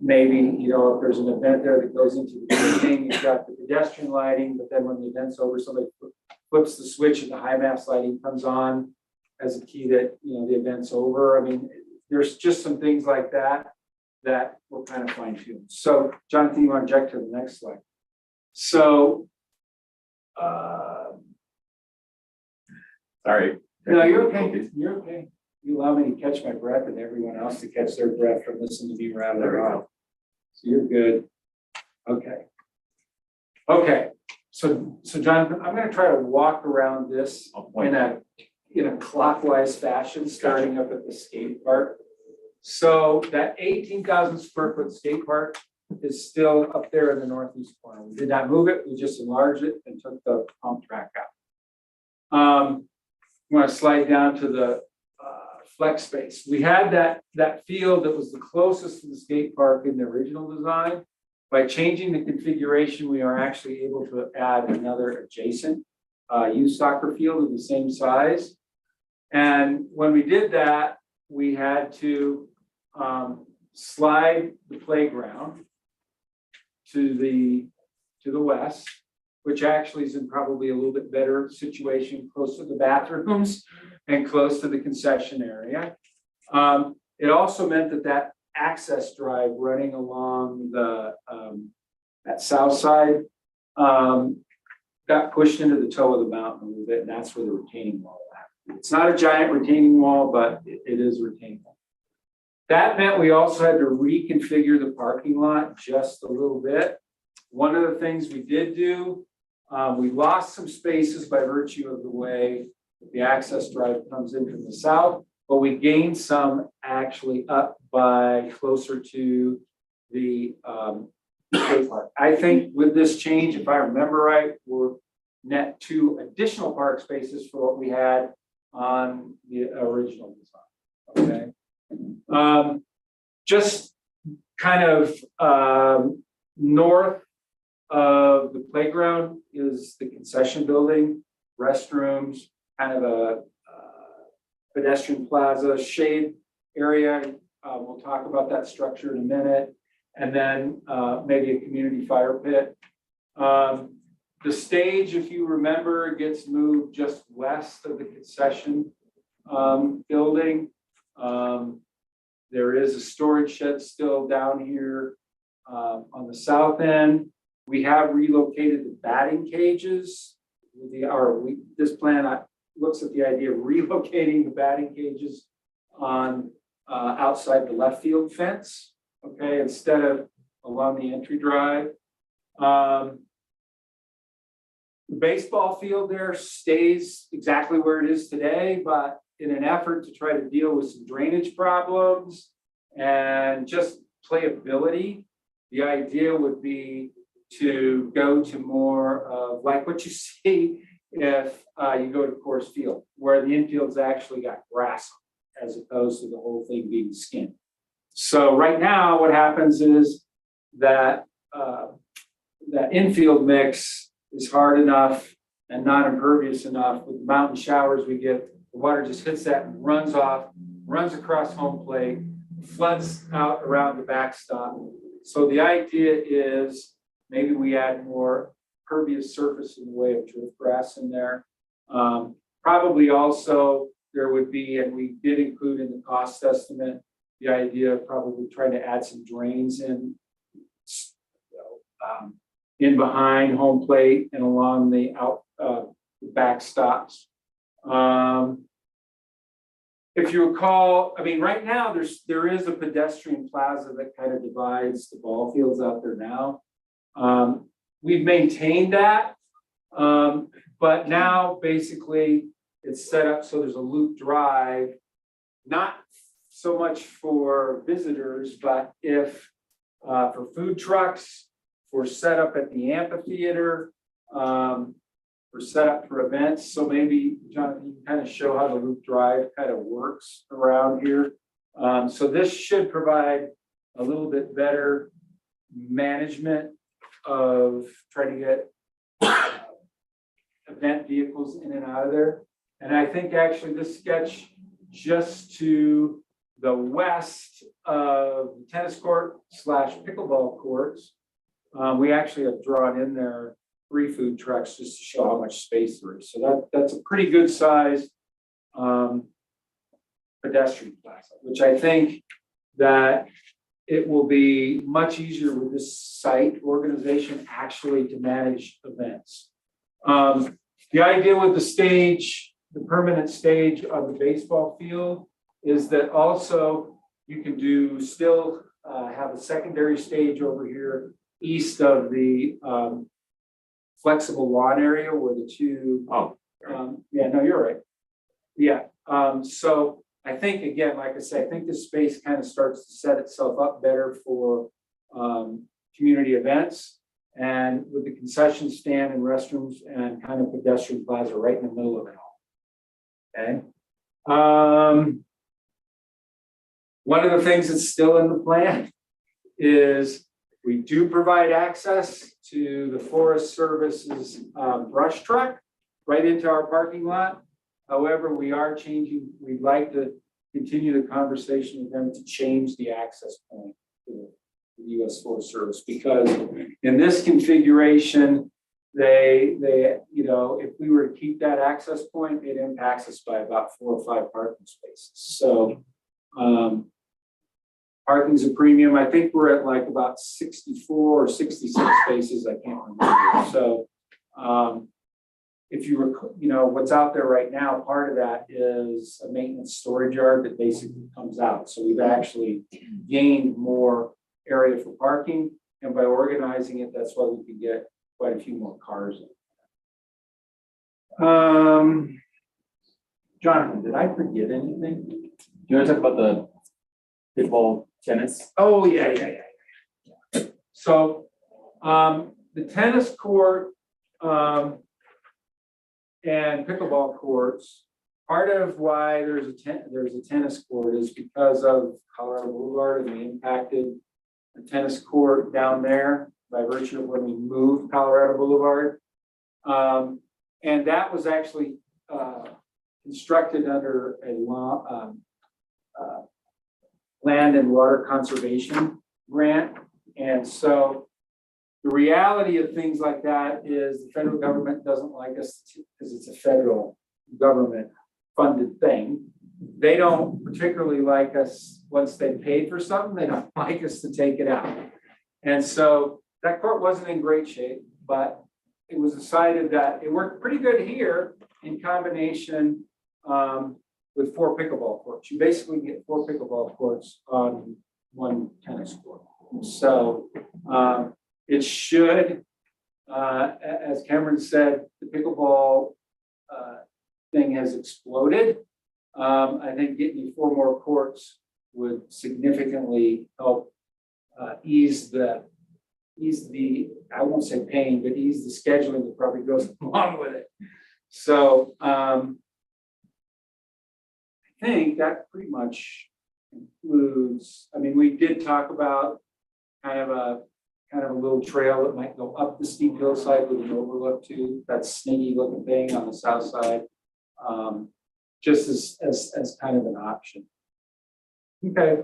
maybe, you know, if there's an event there that goes into the evening, you've got the pedestrian lighting, but then when the event's over, somebody flips the switch and the high mass lighting comes on as a key that, you know, the event's over. I mean, there's just some things like that that we'll kind of fine tune. So Jonathan, you want to jump to the next slide? So, Sorry. no, you're okay. You're okay. You allow me to catch my breath and everyone else to catch their breath from listening to me rattle around. So you're good. Okay. Okay. So Jonathan, I'm going to try to walk around this in a clockwise fashion, starting up at the skate park. So that 18,000 square foot skate park is still up there in the northeast corner. We did not move it. We just enlarged it and took the pump track out. You want to slide down to the flex space. We had that field that was the closest to the skate park in the original design. By changing the configuration, we are actually able to add another adjacent youth soccer field of the same size. And when we did that, we had to slide the playground to the west, which actually is in probably a little bit better situation, close to the bathrooms and close to the concession area. It also meant that access drive running along the that south side got pushed into the toe of the mountain a little bit, and that's where the retaining wall happened. It's not a giant retaining wall, but it is a retaining wall. That meant we also had to reconfigure the parking lot just a little bit. One of the things we did do, we lost some spaces by virtue of the way the access drive comes in from the south, but we gained some actually up by closer to the skate park. I think with this change, if I remember right, we're net 2 additional park spaces for what we had on the original design. Okay. Just kind of north of the playground is the concession building, restrooms, kind of a pedestrian plaza, shade area. We'll talk about that structure in a minute. And then maybe a community fire pit. The stage, if you remember, gets moved just west of the concession building. There is a storage shed still down here on the south end. We have relocated the batting cages. This plan looks at the idea of relocating the batting cages on outside the left field fence, okay, instead of along the entry drive. The baseball field there stays exactly where it is today, but in an effort to try to deal with some drainage problems and just playability, the idea would be to go to more of like what you see if you go to Coors Field, where the infield's actually got grass on it, as opposed to the whole thing being skinned. So right now, what happens is that that infield mix is hard enough and not impervious enough. With the mountain showers we get, the water just hits that and runs off, runs across home plate, floods out around the backstop. So the idea is maybe we add more pervious surface in the way of turf grass in there. Probably also there would be, and we did include in the cost estimate, the idea of probably trying to add some drains in behind home plate and along the backstops. If you recall, I mean, right now there is a pedestrian plaza that kind of divides the ball fields out there now. We've maintained that, but now basically it's set up so there's a loop drive, not so much for visitors, but if for food trucks, for setup at the amphitheater, for setup for events. So maybe, Jonathan, you can kind of show how the loop drive kind of works around here. So this should provide a little bit better management of trying to get event vehicles in and out of there. And I think actually this sketch just to the west of the tennis court / pickleball courts, we actually have drawn in there 3 food trucks just to show how much space there is. So that's a pretty good size pedestrian plaza, which I think that it will be much easier with this site organization actually to manage events. The idea with the stage, the permanent stage of the baseball field, is that also you can do still have a secondary stage over here east of the flexible lawn area where the two. Yeah, no, you're right. Yeah, so I think, again, like I said, I think this space kind of starts to set itself up better for community events. And with the concession stand and restrooms and kind of pedestrian plaza right in the middle of it all. Okay. One of the things that's still in the plan is we do provide access to the Forest Service's brush truck right into our parking lot. However, we are changing, we'd like to continue the conversation with them to change the access point to the U.S. Forest Service, because in this configuration, they, you know, if we were to keep that access point, it impacts us by about 4 or 5 parking spaces. So parking's a premium. I think we're at like about 64 or 66 spaces. I can't remember. So if you were, you know, what's out there right now, part of that is a maintenance storage yard that basically comes out. So we've actually gained more area for parking, and by organizing it, that's why we could get quite a few more cars in. Jonathan, did I forget anything? Do you want to talk about the pickleball tennis? Oh, yeah. So, the tennis court, and pickleball courts, part of why there's a tennis court is because of Colorado Boulevard, and we impacted the tennis court down there by virtue of when we moved Colorado Boulevard. And that was actually constructed under a law, land and water conservation grant. And so the reality of things like that is the federal government doesn't like us because it's a federal government funded thing. They don't particularly like us once they paid for something, they don't like us to take it out. And so that court wasn't in great shape, but it was decided that it worked pretty good here in combination with 4 pickleball courts. You basically get 4 pickleball courts on 1 tennis court. So it should, as Cameron said, the pickleball thing has exploded. I think getting you 4 more courts would significantly help ease the, I won't say pain, but ease the scheduling that probably goes along with it. So I think that pretty much includes, I mean, we did talk about kind of a little trail that might go up the steep hillside with an overlook to that snaky looking thing on the south side. Just as kind of an option. Okay.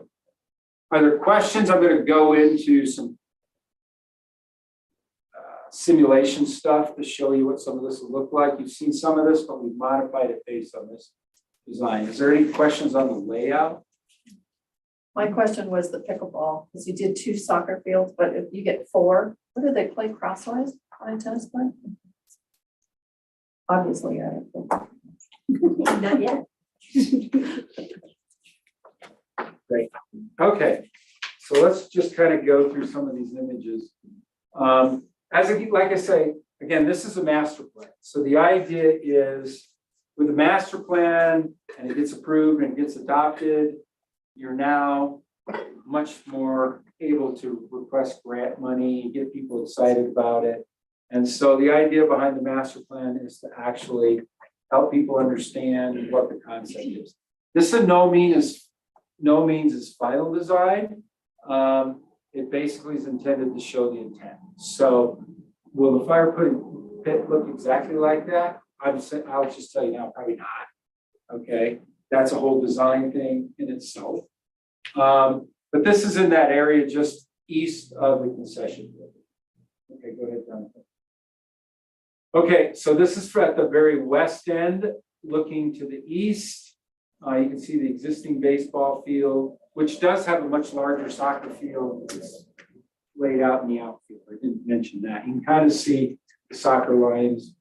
Are there questions? I'm going to go into some simulation stuff to show you what some of this will look like. You've seen some of this, but we've modified it based on this design. Is there any questions on the layout? My question was the pickleball, because you did 2 soccer fields, but if you get 4, what do they play crosswise on a tennis court? Obviously, I don't think. Not yet. Great. Okay. So let's just kind of go through some of these images. Like I say, again, this is a master plan. So the idea is with the master plan and it gets approved and gets adopted, you're now much more able to request grant money, get people excited about it. And so the idea behind the master plan is to actually help people understand what the concept is. This in no means is final design. it basically is intended to show the intent. So will the fire pit look exactly like that? I'll just tell you now, probably not. Okay, that's a whole design thing in itself. But this is in that area just east of the concession building. Okay, go ahead, Jonathan. Okay, so this is at the very west end, looking to the east. You can see the existing baseball field, which does have a much larger soccer field. It's laid out in the outfield. I didn't mention that. You can kind of see the soccer lines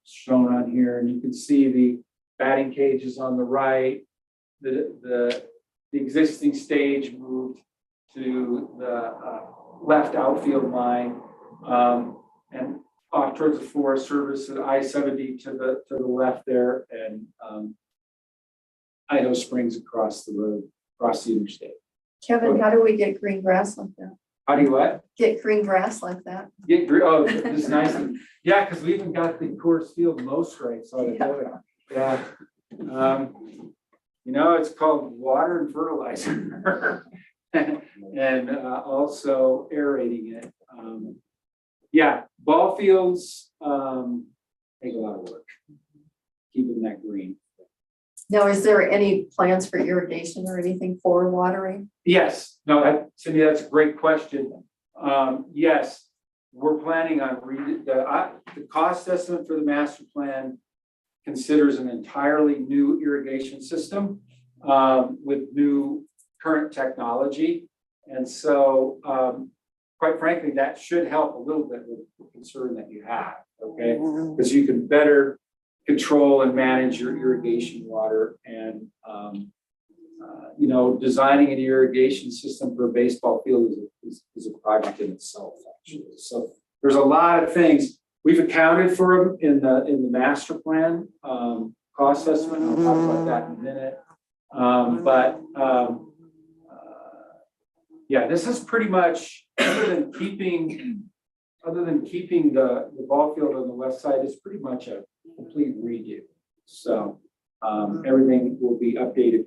shown on here, and you can see the batting cages on the right. The existing stage moved to the left outfield line, and off towards the Forest Service at I-70 to the left there, and Idaho Springs across the road, across the interstate. Kevin, how do we get green grass like that? How do you what? Get green grass like that? Oh, this is nice. Yeah, because we even got the Coors Field mow strips on it. Yeah. You know, it's called water and fertilizer. And also aerating it. Yeah, ball fields take a lot of work, keeping that green. Now, is there any plans for irrigation or anything for watering? Yes, no, Cindy, that's a great question. Yes, we're planning on the cost estimate for the master plan considers an entirely new irrigation system with new current technology. And so, quite frankly, that should help a little bit with the concern that you have, okay? Because you can better control and manage your irrigation water, and you know, designing an irrigation system for a baseball field is a project in itself, actually. So there's a lot of things we've accounted for in the master plan cost estimate. I'll talk about that in a minute. Yeah, this is pretty much, other than keeping the ball field on the west side, is pretty much a complete redo. So everything will be updated,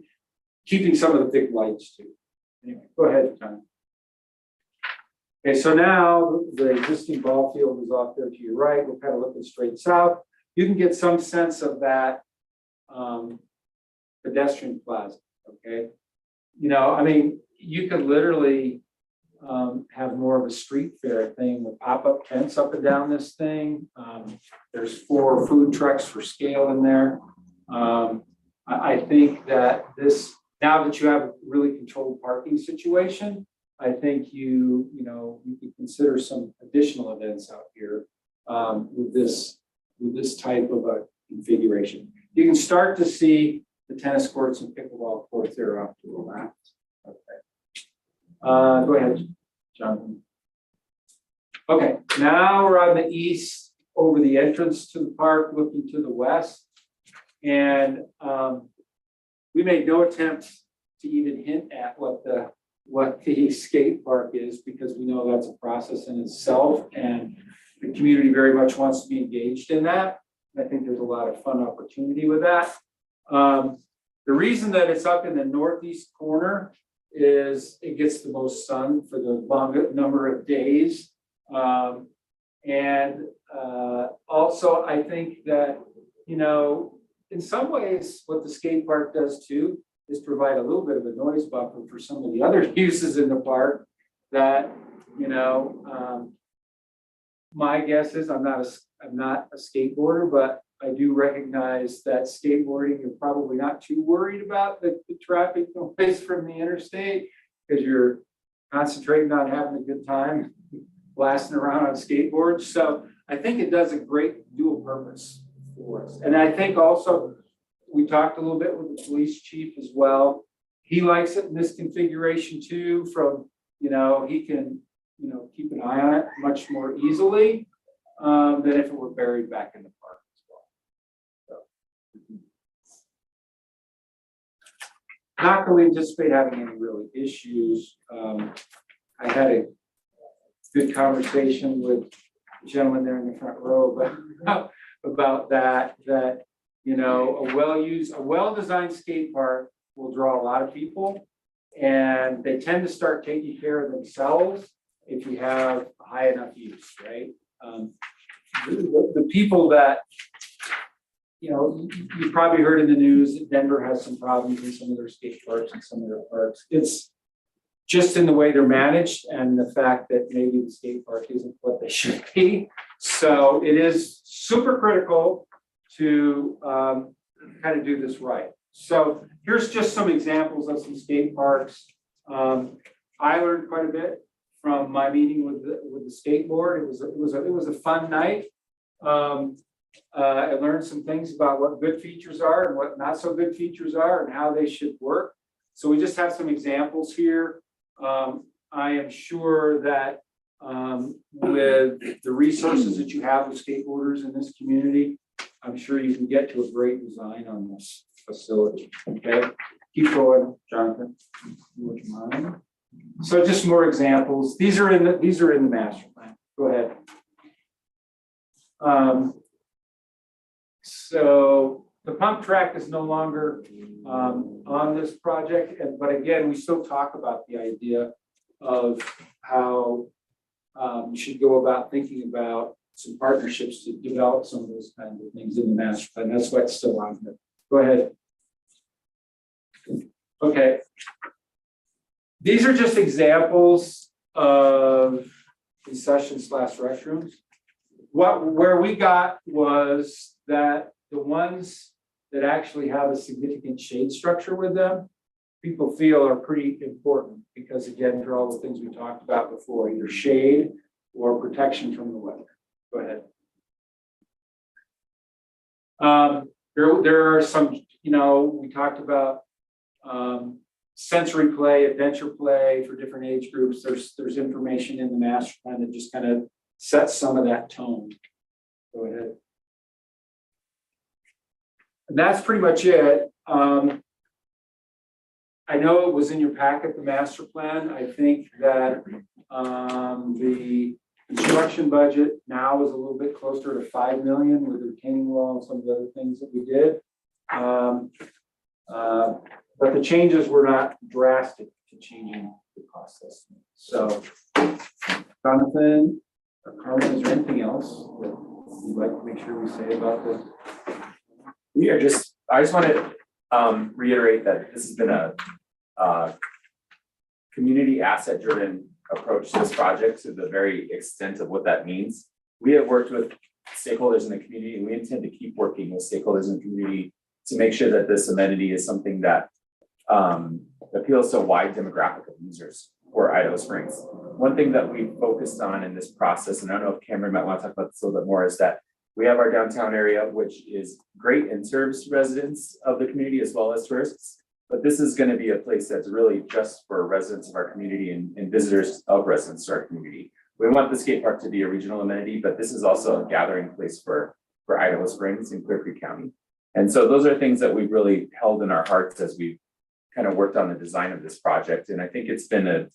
keeping some of the big lights too. Anyway, go ahead, John. Okay, so now the existing ball field is off there to your right. We're kind of looking straight south. You can get some sense of that pedestrian plaza, okay? You know, I mean, you could literally have more of a street fair thing with pop-up tents up and down this thing. There's 4 food trucks for scale in there. I think that this, now that you have a really controlled parking situation, I think you could consider some additional events out here with this type of a configuration. You can start to see the tennis courts and pickleball courts there off to the left. Okay. Go ahead, Jonathan. Okay, now we're on the east over the entrance to the park, looking to the west. And we made no attempt to even hint at what the skate park is, because we know that's a process in itself, and the community very much wants to be engaged in that. I think there's a lot of fun opportunity with that. The reason that it's up in the northeast corner is it gets the most sun for the longest number of days. Also, I think that, you know, in some ways, what the skate park does too is provide a little bit of a noise buffer for some of the other uses in the park that, you know, my guess is I'm not a skateboarder, but I do recognize that skateboarding, you're probably not too worried about the traffic noise from the interstate, because you're concentrating on having a good time blasting around on skateboards. So I think it does a great dual purpose for us. And I think also, we talked a little bit with the police chief as well. He likes it in this configuration too, from, you know, he can, you know, keep an eye on it much more easily than if it were buried back in the park as well. So. Not that we anticipate having any really issues. I had a good conversation with the gentleman there in the front row about that, you know, a well-designed skate park will draw a lot of people, And they tend to start taking care of themselves if you have high enough use, right? The people that, you know, you probably heard in the news that Denver has some problems in some of their skate parks and some of their parks. It's just in the way they're managed and the fact that maybe the skate park isn't what they should be. So it is super critical to kind of do this right. So here's just some examples of some skate parks. I learned quite a bit from my meeting with the skateboard. It was a fun night. I learned some things about what good features are and what not so good features are and how they should work. So we just have some examples here. I am sure that with the resources that you have with skateboarders in this community, I'm sure you can get to a great design on this facility. Okay, keep going, Jonathan. Would you mind? So just more examples. These are in the master plan. Go ahead. So the pump track is no longer on this project, but again, we still talk about the idea of how you should go about thinking about some partnerships to develop some of those kinds of things in the master plan. That's what's still on there. Go ahead. Okay. These are just examples of concession/restrooms. Where we got was that the ones that actually have a significant shade structure with them, people feel are pretty important because again, for all the things we talked about before, either shade or protection from the weather. Go ahead. There are some, you know, we talked about sensory play, adventure play for different age groups. There's information in the master plan that just kind of sets some of that tone. Go ahead. And that's pretty much it. I know it was in your packet, the master plan. I think that the construction budget now is a little bit closer to 5 million with the retaining wall and some of the other things that we did. But the changes were not drastic to changing the cost estimate. So, Jonathan or Carmen, is there anything else that you'd like to make sure we say about this? I just want to reiterate that this has been a community asset driven approach to this project to the very extent of what that means. We have worked with stakeholders in the community and we intend to keep working with stakeholders in the community to make sure that this amenity is something that appeals to a wide demographic of users for Idaho Springs. One thing that we focused on in this process, and I don't know if Cameron might want to talk about this a little bit more, is that we have our downtown area, which is great and serves residents of the community as well as tourists. But this is going to be a place that's really just for residents of our community and visitors of residents to our community. We want the skate park to be a regional amenity, but this is also a gathering place for Idaho Springs and Clear Creek County. And so those are things that we've really held in our hearts as we've kind of worked on the design of this project. And I think it's been a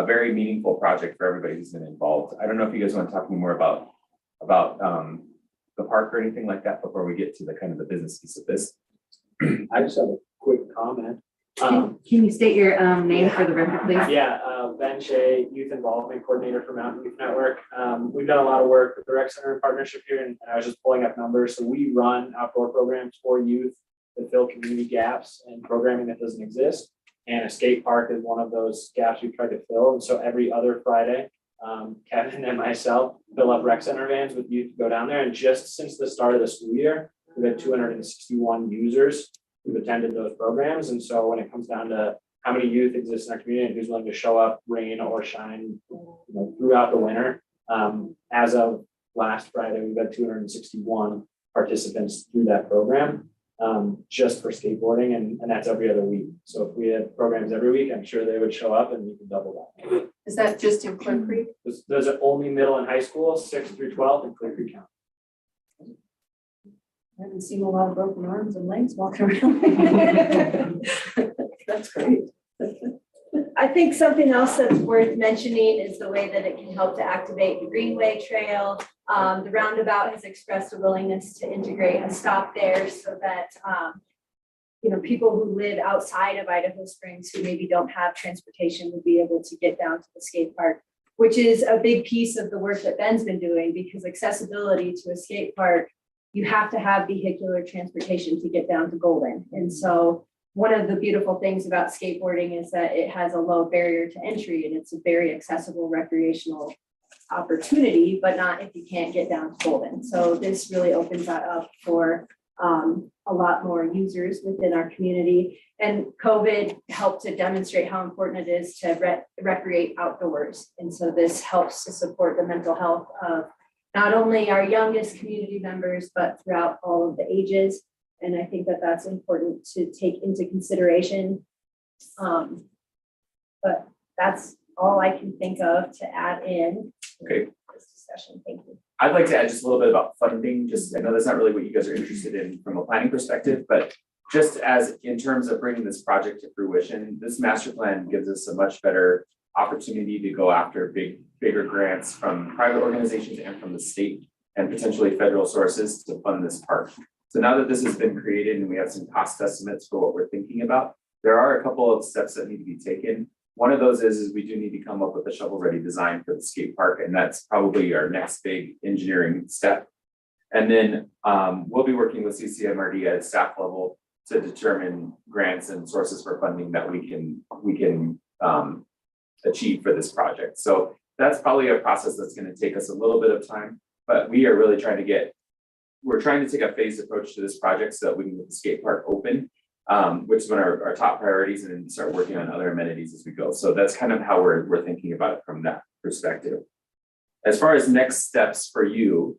very meaningful project for everybody who's been involved. I don't know if you guys want to talk more about the park or anything like that before we get to the kind of the business piece of this. I just have a quick comment. Can you state your name for the record, please? Yeah, Ben Shea, Youth Involvement Coordinator for Mountain Youth Network. We've done a lot of work with the Rec Center in partnership here, and I was just pulling up numbers. So we run outdoor programs for youth that fill community gaps and programming that doesn't exist. And a skate park is one of those gaps we try to fill. And so every other Friday, Kevin and myself fill up Rec Center vans with youth to go down there. And just since the start of the school year, we've had 261 users who've attended those programs. And so when it comes down to how many youth exist in our community and who's willing to show up, rain or shine, throughout the winter, as of last Friday, we've had 261 participants through that program, just for skateboarding, and that's every other week. So if we had programs every week, I'm sure they would show up and you could double that. Is that just in Clear Creek? Those are only middle and high school, 6th through 12th in Clear Creek County. I haven't seen a lot of broken arms and legs walking around. That's great. I think something else that's worth mentioning is the way that it can help to activate the Greenway Trail. The roundabout has expressed a willingness to integrate a stop there so that people who live outside of Idaho Springs who maybe don't have transportation would be able to get down to the skate park, which is a big piece of the work that Ben's been doing, because accessibility to a skate park, you have to have vehicular transportation to get down to Golden. And so one of the beautiful things about skateboarding is that it has a low barrier to entry, and it's a very accessible recreational opportunity, but not if you can't get down to Golden. So this really opens that up for a lot more users within our community. And COVID helped to demonstrate how important it is to recreate outdoors. And so this helps to support the mental health of not only our youngest community members, but throughout all of the ages. And I think that that's important to take into consideration. But that's all I can think of to add in. Okay. This discussion. Thank you. I'd like to add just a little bit about funding, just, I know that's not really what you guys are interested in from a planning perspective, but just as in terms of bringing this project to fruition, this master plan gives us a much better opportunity to go after bigger grants from private organizations and from the state and potentially federal sources to fund this park. So now that this has been created and we have some cost estimates for what we're thinking about, there are a couple of steps that need to be taken. One of those is we do need to come up with a shovel-ready design for the skate park, and that's probably our next big engineering step. And then we'll be working with CCMRD at staff level to determine grants and sources for funding that we can achieve for this project. So that's probably a process that's going to take us a little bit of time, but we are really trying to take a phased approach to this project so that we can get the skate park open. Which is one of our top priorities, and then start working on other amenities as we go. So that's kind of how we're thinking about it from that perspective. As far as next steps for you,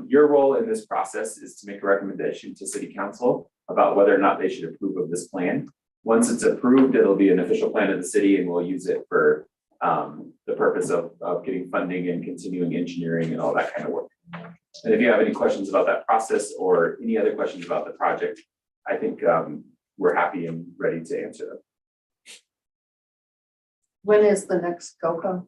your role in this process is to make a recommendation to City Council about whether or not they should approve of this plan. Once it's approved, it'll be an official plan of the city, and we'll use it for the purpose of getting funding and continuing engineering and all that kind of work. And if you have any questions about that process or any other questions about the project, I think we're happy and ready to answer them. When is the next GoCo?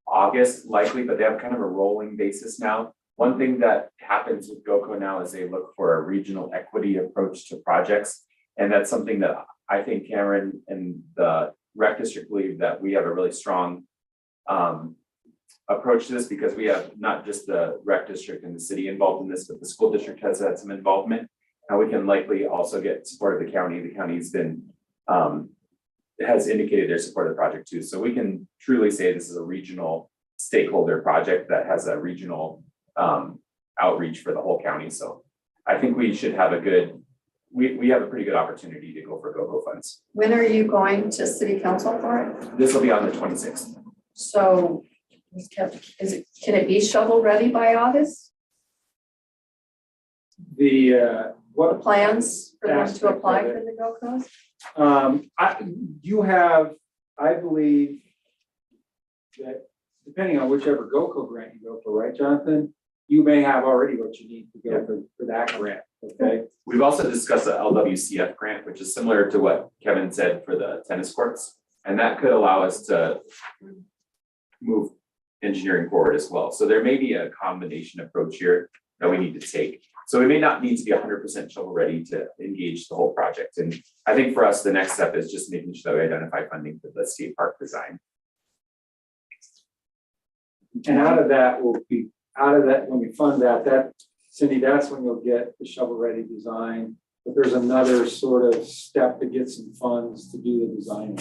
August likely, but they have kind of a rolling basis now. One thing that happens with GoCo now is they look for a regional equity approach to projects. And that's something that I think Cameron and the rec district believe that we have a really strong approach to this, because we have not just the rec district and the city involved in this, but the school district has had some involvement. And we can likely also get support of the county. The county's been, has indicated their support of the project too. So we can truly say this is a regional stakeholder project that has a regional outreach for the whole county. So I think we should have a good, we have a pretty good opportunity to go for GoCo funds. When are you going to City Council for it? This will be on the 26th. So can it be shovel ready by August? The The plans for them to Aspect apply of it. for the GoCos? you have, I believe that depending on whichever GoCo grant you go for, right, Jonathan? You may have already what you need to go for that grant, okay? We've also discussed the LWCF grant, which is similar to what Kevin said for the tennis courts. And that could allow us to move engineering forward as well. So there may be a combination approach here that we need to take. So we may not need to be 100% shovel ready to engage the whole project. And I think for us, the next step is just making sure that we identify funding for the skate park design. And out of that will be, when we fund that, Cindy, that's when you'll get the shovel-ready design. But there's another sort of step to get some funds to do the design.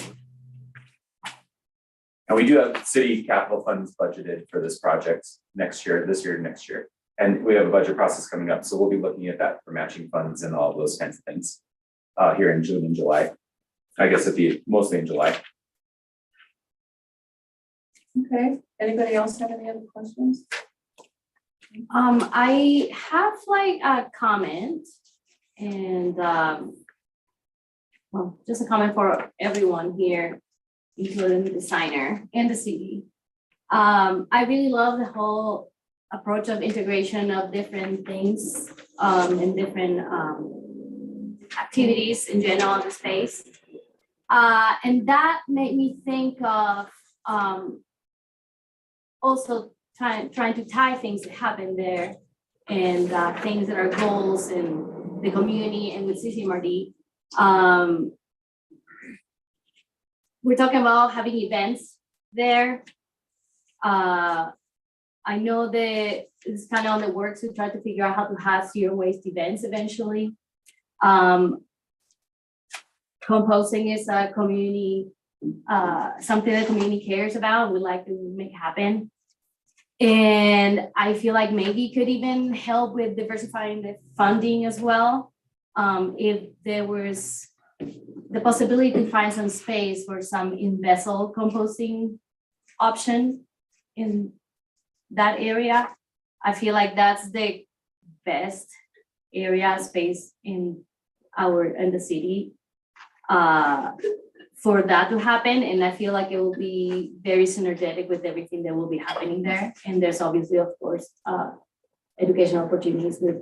And we do have city capital funds budgeted for this project this year, next year. And we have a budget process coming up. So we'll be looking at that for matching funds and all those kinds of things here in June and July. I guess it'd be mostly in July. Okay, anybody else have any other questions? I have like a comment and, well, just a comment for everyone here, including the designer and the city. I really love the whole approach of integration of different things and different activities in general in the space. And that made me think of also trying to tie things that happen there and things that are goals in the community and with CCMRD. We're talking about having events there. I know that it's kind of on the works to try to figure out how to have zero waste events eventually. Composting is a community, something that the community cares about, and would like to make happen. And I feel like maybe could even help with diversifying the funding as well. If there was the possibility to find some space for some in-vessel composting option in that area. I feel like that's the best area space in the city for that to happen. And I feel like it will be very synergetic with everything that will be happening there. And there's obviously, of course, educational opportunities with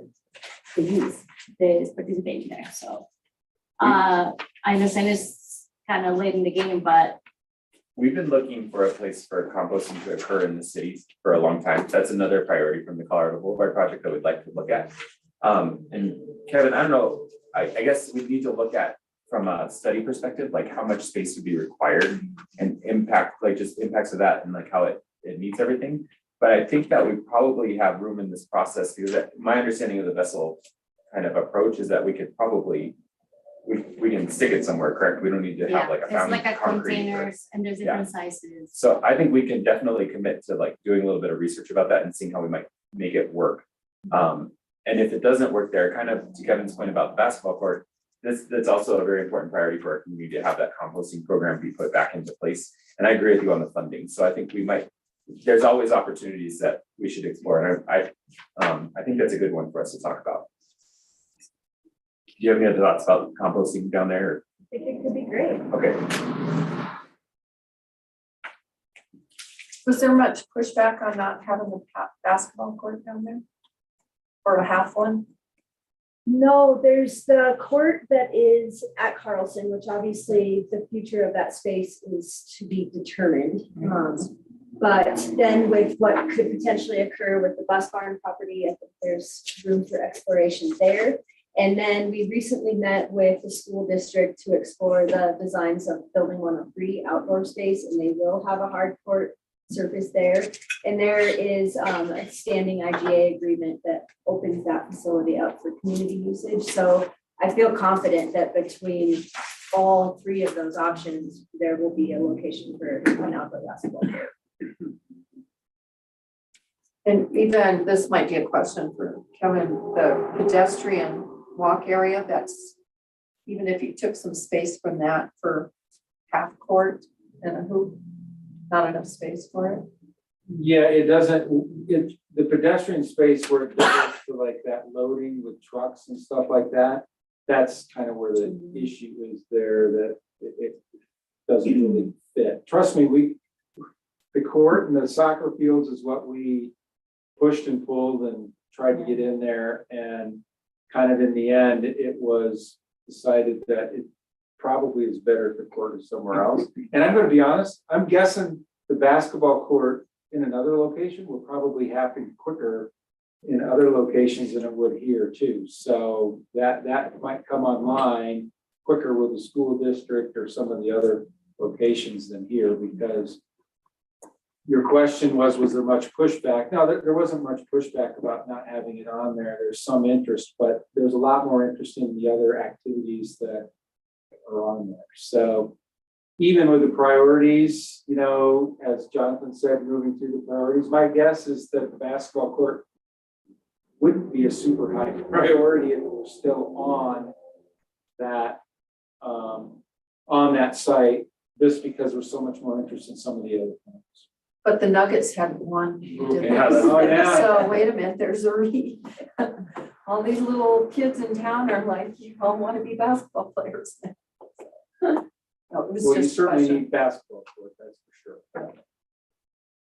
the youth that is participating there. So I understand it's kind of late in the game, but We've been looking for a place for composting to occur in the cities for a long time. That's another priority from the Colorado Boulevard project that we'd like to look at. And Kevin, I don't know, I guess we need to look at from a study perspective, like how much space would be required and impact, like just impacts of that and like how it meets everything. But I think that we probably have room in this process because my understanding of the vessel kind of approach is that we could probably, we can stick it somewhere, correct? We don't need to have like a it's fountain like a concrete or- containers and there's different sizes. So I think we can definitely commit to like doing a little bit of research about that and seeing how we might make it work. And if it doesn't work there, kind of to Kevin's point about the basketball court, that's also a very important priority for our community to have that composting program be put back into place. And I agree with you on the funding. So I think we might, there's always opportunities that we should explore. And I think that's a good one for us to talk about. Do you have any other thoughts about composting down there? I think it could be great. Okay. Was there much pushback on not having the basketball court down there? Or a half one? No, there's the court that is at Carlson, which obviously the future of that space is to be determined. But then with what could potentially occur with the bus barn property, I think there's room for exploration there. And then we recently met with the school district to explore the designs of building 103 outdoor space, and they will have a hard court surface there. And there is a standing IGA agreement that opens that facility up for community usage. So I feel confident that between all three of those options, there will be a location for an outdoor basketball court. And even, this might be a question for Kevin, the pedestrian walk area, that's, even if you took some space from that for half court and a hoop, not enough space for it. Yeah, it doesn't, the pedestrian space where it does for like that loading with trucks and stuff like that, that's kind of where the issue is there, that it doesn't really fit. Trust me, the court and the soccer fields is what we pushed and pulled and tried to get in there, and kind of in the end, it was decided that it probably is better if the court is somewhere else. And I'm gonna be honest, I'm guessing the basketball court in another location will probably happen quicker in other locations than it would here too. So that might come online quicker with the school district or some of the other locations than here, because your question was there much pushback? No, there wasn't much pushback about not having it on there. There's some interest, but there's a lot more interest in the other activities that are on there. So even with the priorities, you know, as Jonathan said, moving through the priorities, my guess is that the basketball court wouldn't be a super high priority if it was still on that site, just because there's so much more interest in some of the other things. But the Nuggets had one. didn't they? Oh, yeah. So wait a minute, there's a all these little kids in town are like, you all want to be basketball players. No, it was Well, you just a certainly question. need basketball court, that's for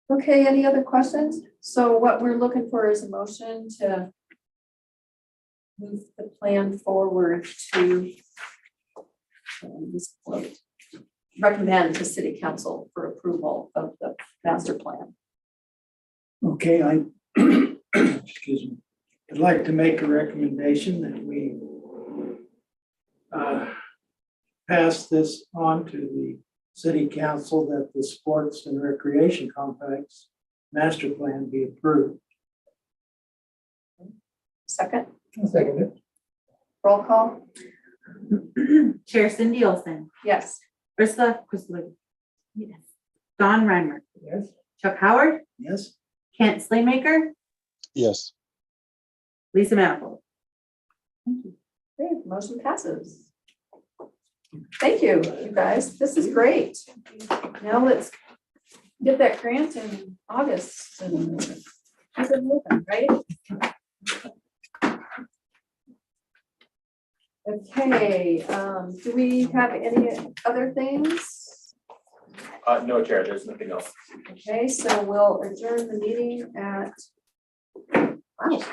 sure. Okay, any other questions? So what we're looking for is a motion to move the plan forward to this quote, recommend to city council for approval of the master plan. Okay, excuse me. I'd like to make a recommendation that we pass this on to the city council that the sports and recreation complex master plan be approved. Second, Second. roll call, Chair Cindy Olson, yes. Ursula Quisley. Yes. Don Reimer, Yes. Chuck Howard, Yes. Kent Slaymaker, Yes. Lisa Manifold. Okay, motion passes. Thank you, you guys. This is great. Now let's get that grant in August and keep it moving, right? Okay, do we have any other things? No, Chair, there's nothing else. Okay, so we'll adjourn the meeting at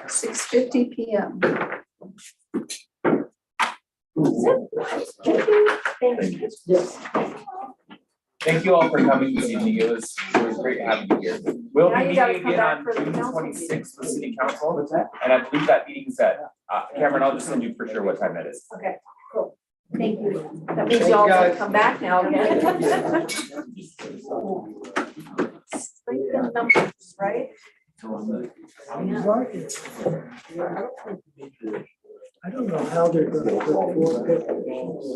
6:50 PM. Thank you all for coming this evening. It was great having you here. We'll Now be you gotta meeting come again back on for the June council meeting. 26th with City Council. What's that? And I believe that meeting's at, Cameron, I'll just send you for sure what time that is. Okay, cool. Thank you. That means y'all can come back now again. Strengthen numbers, right? I don't know how they're gonna put 4 pictures.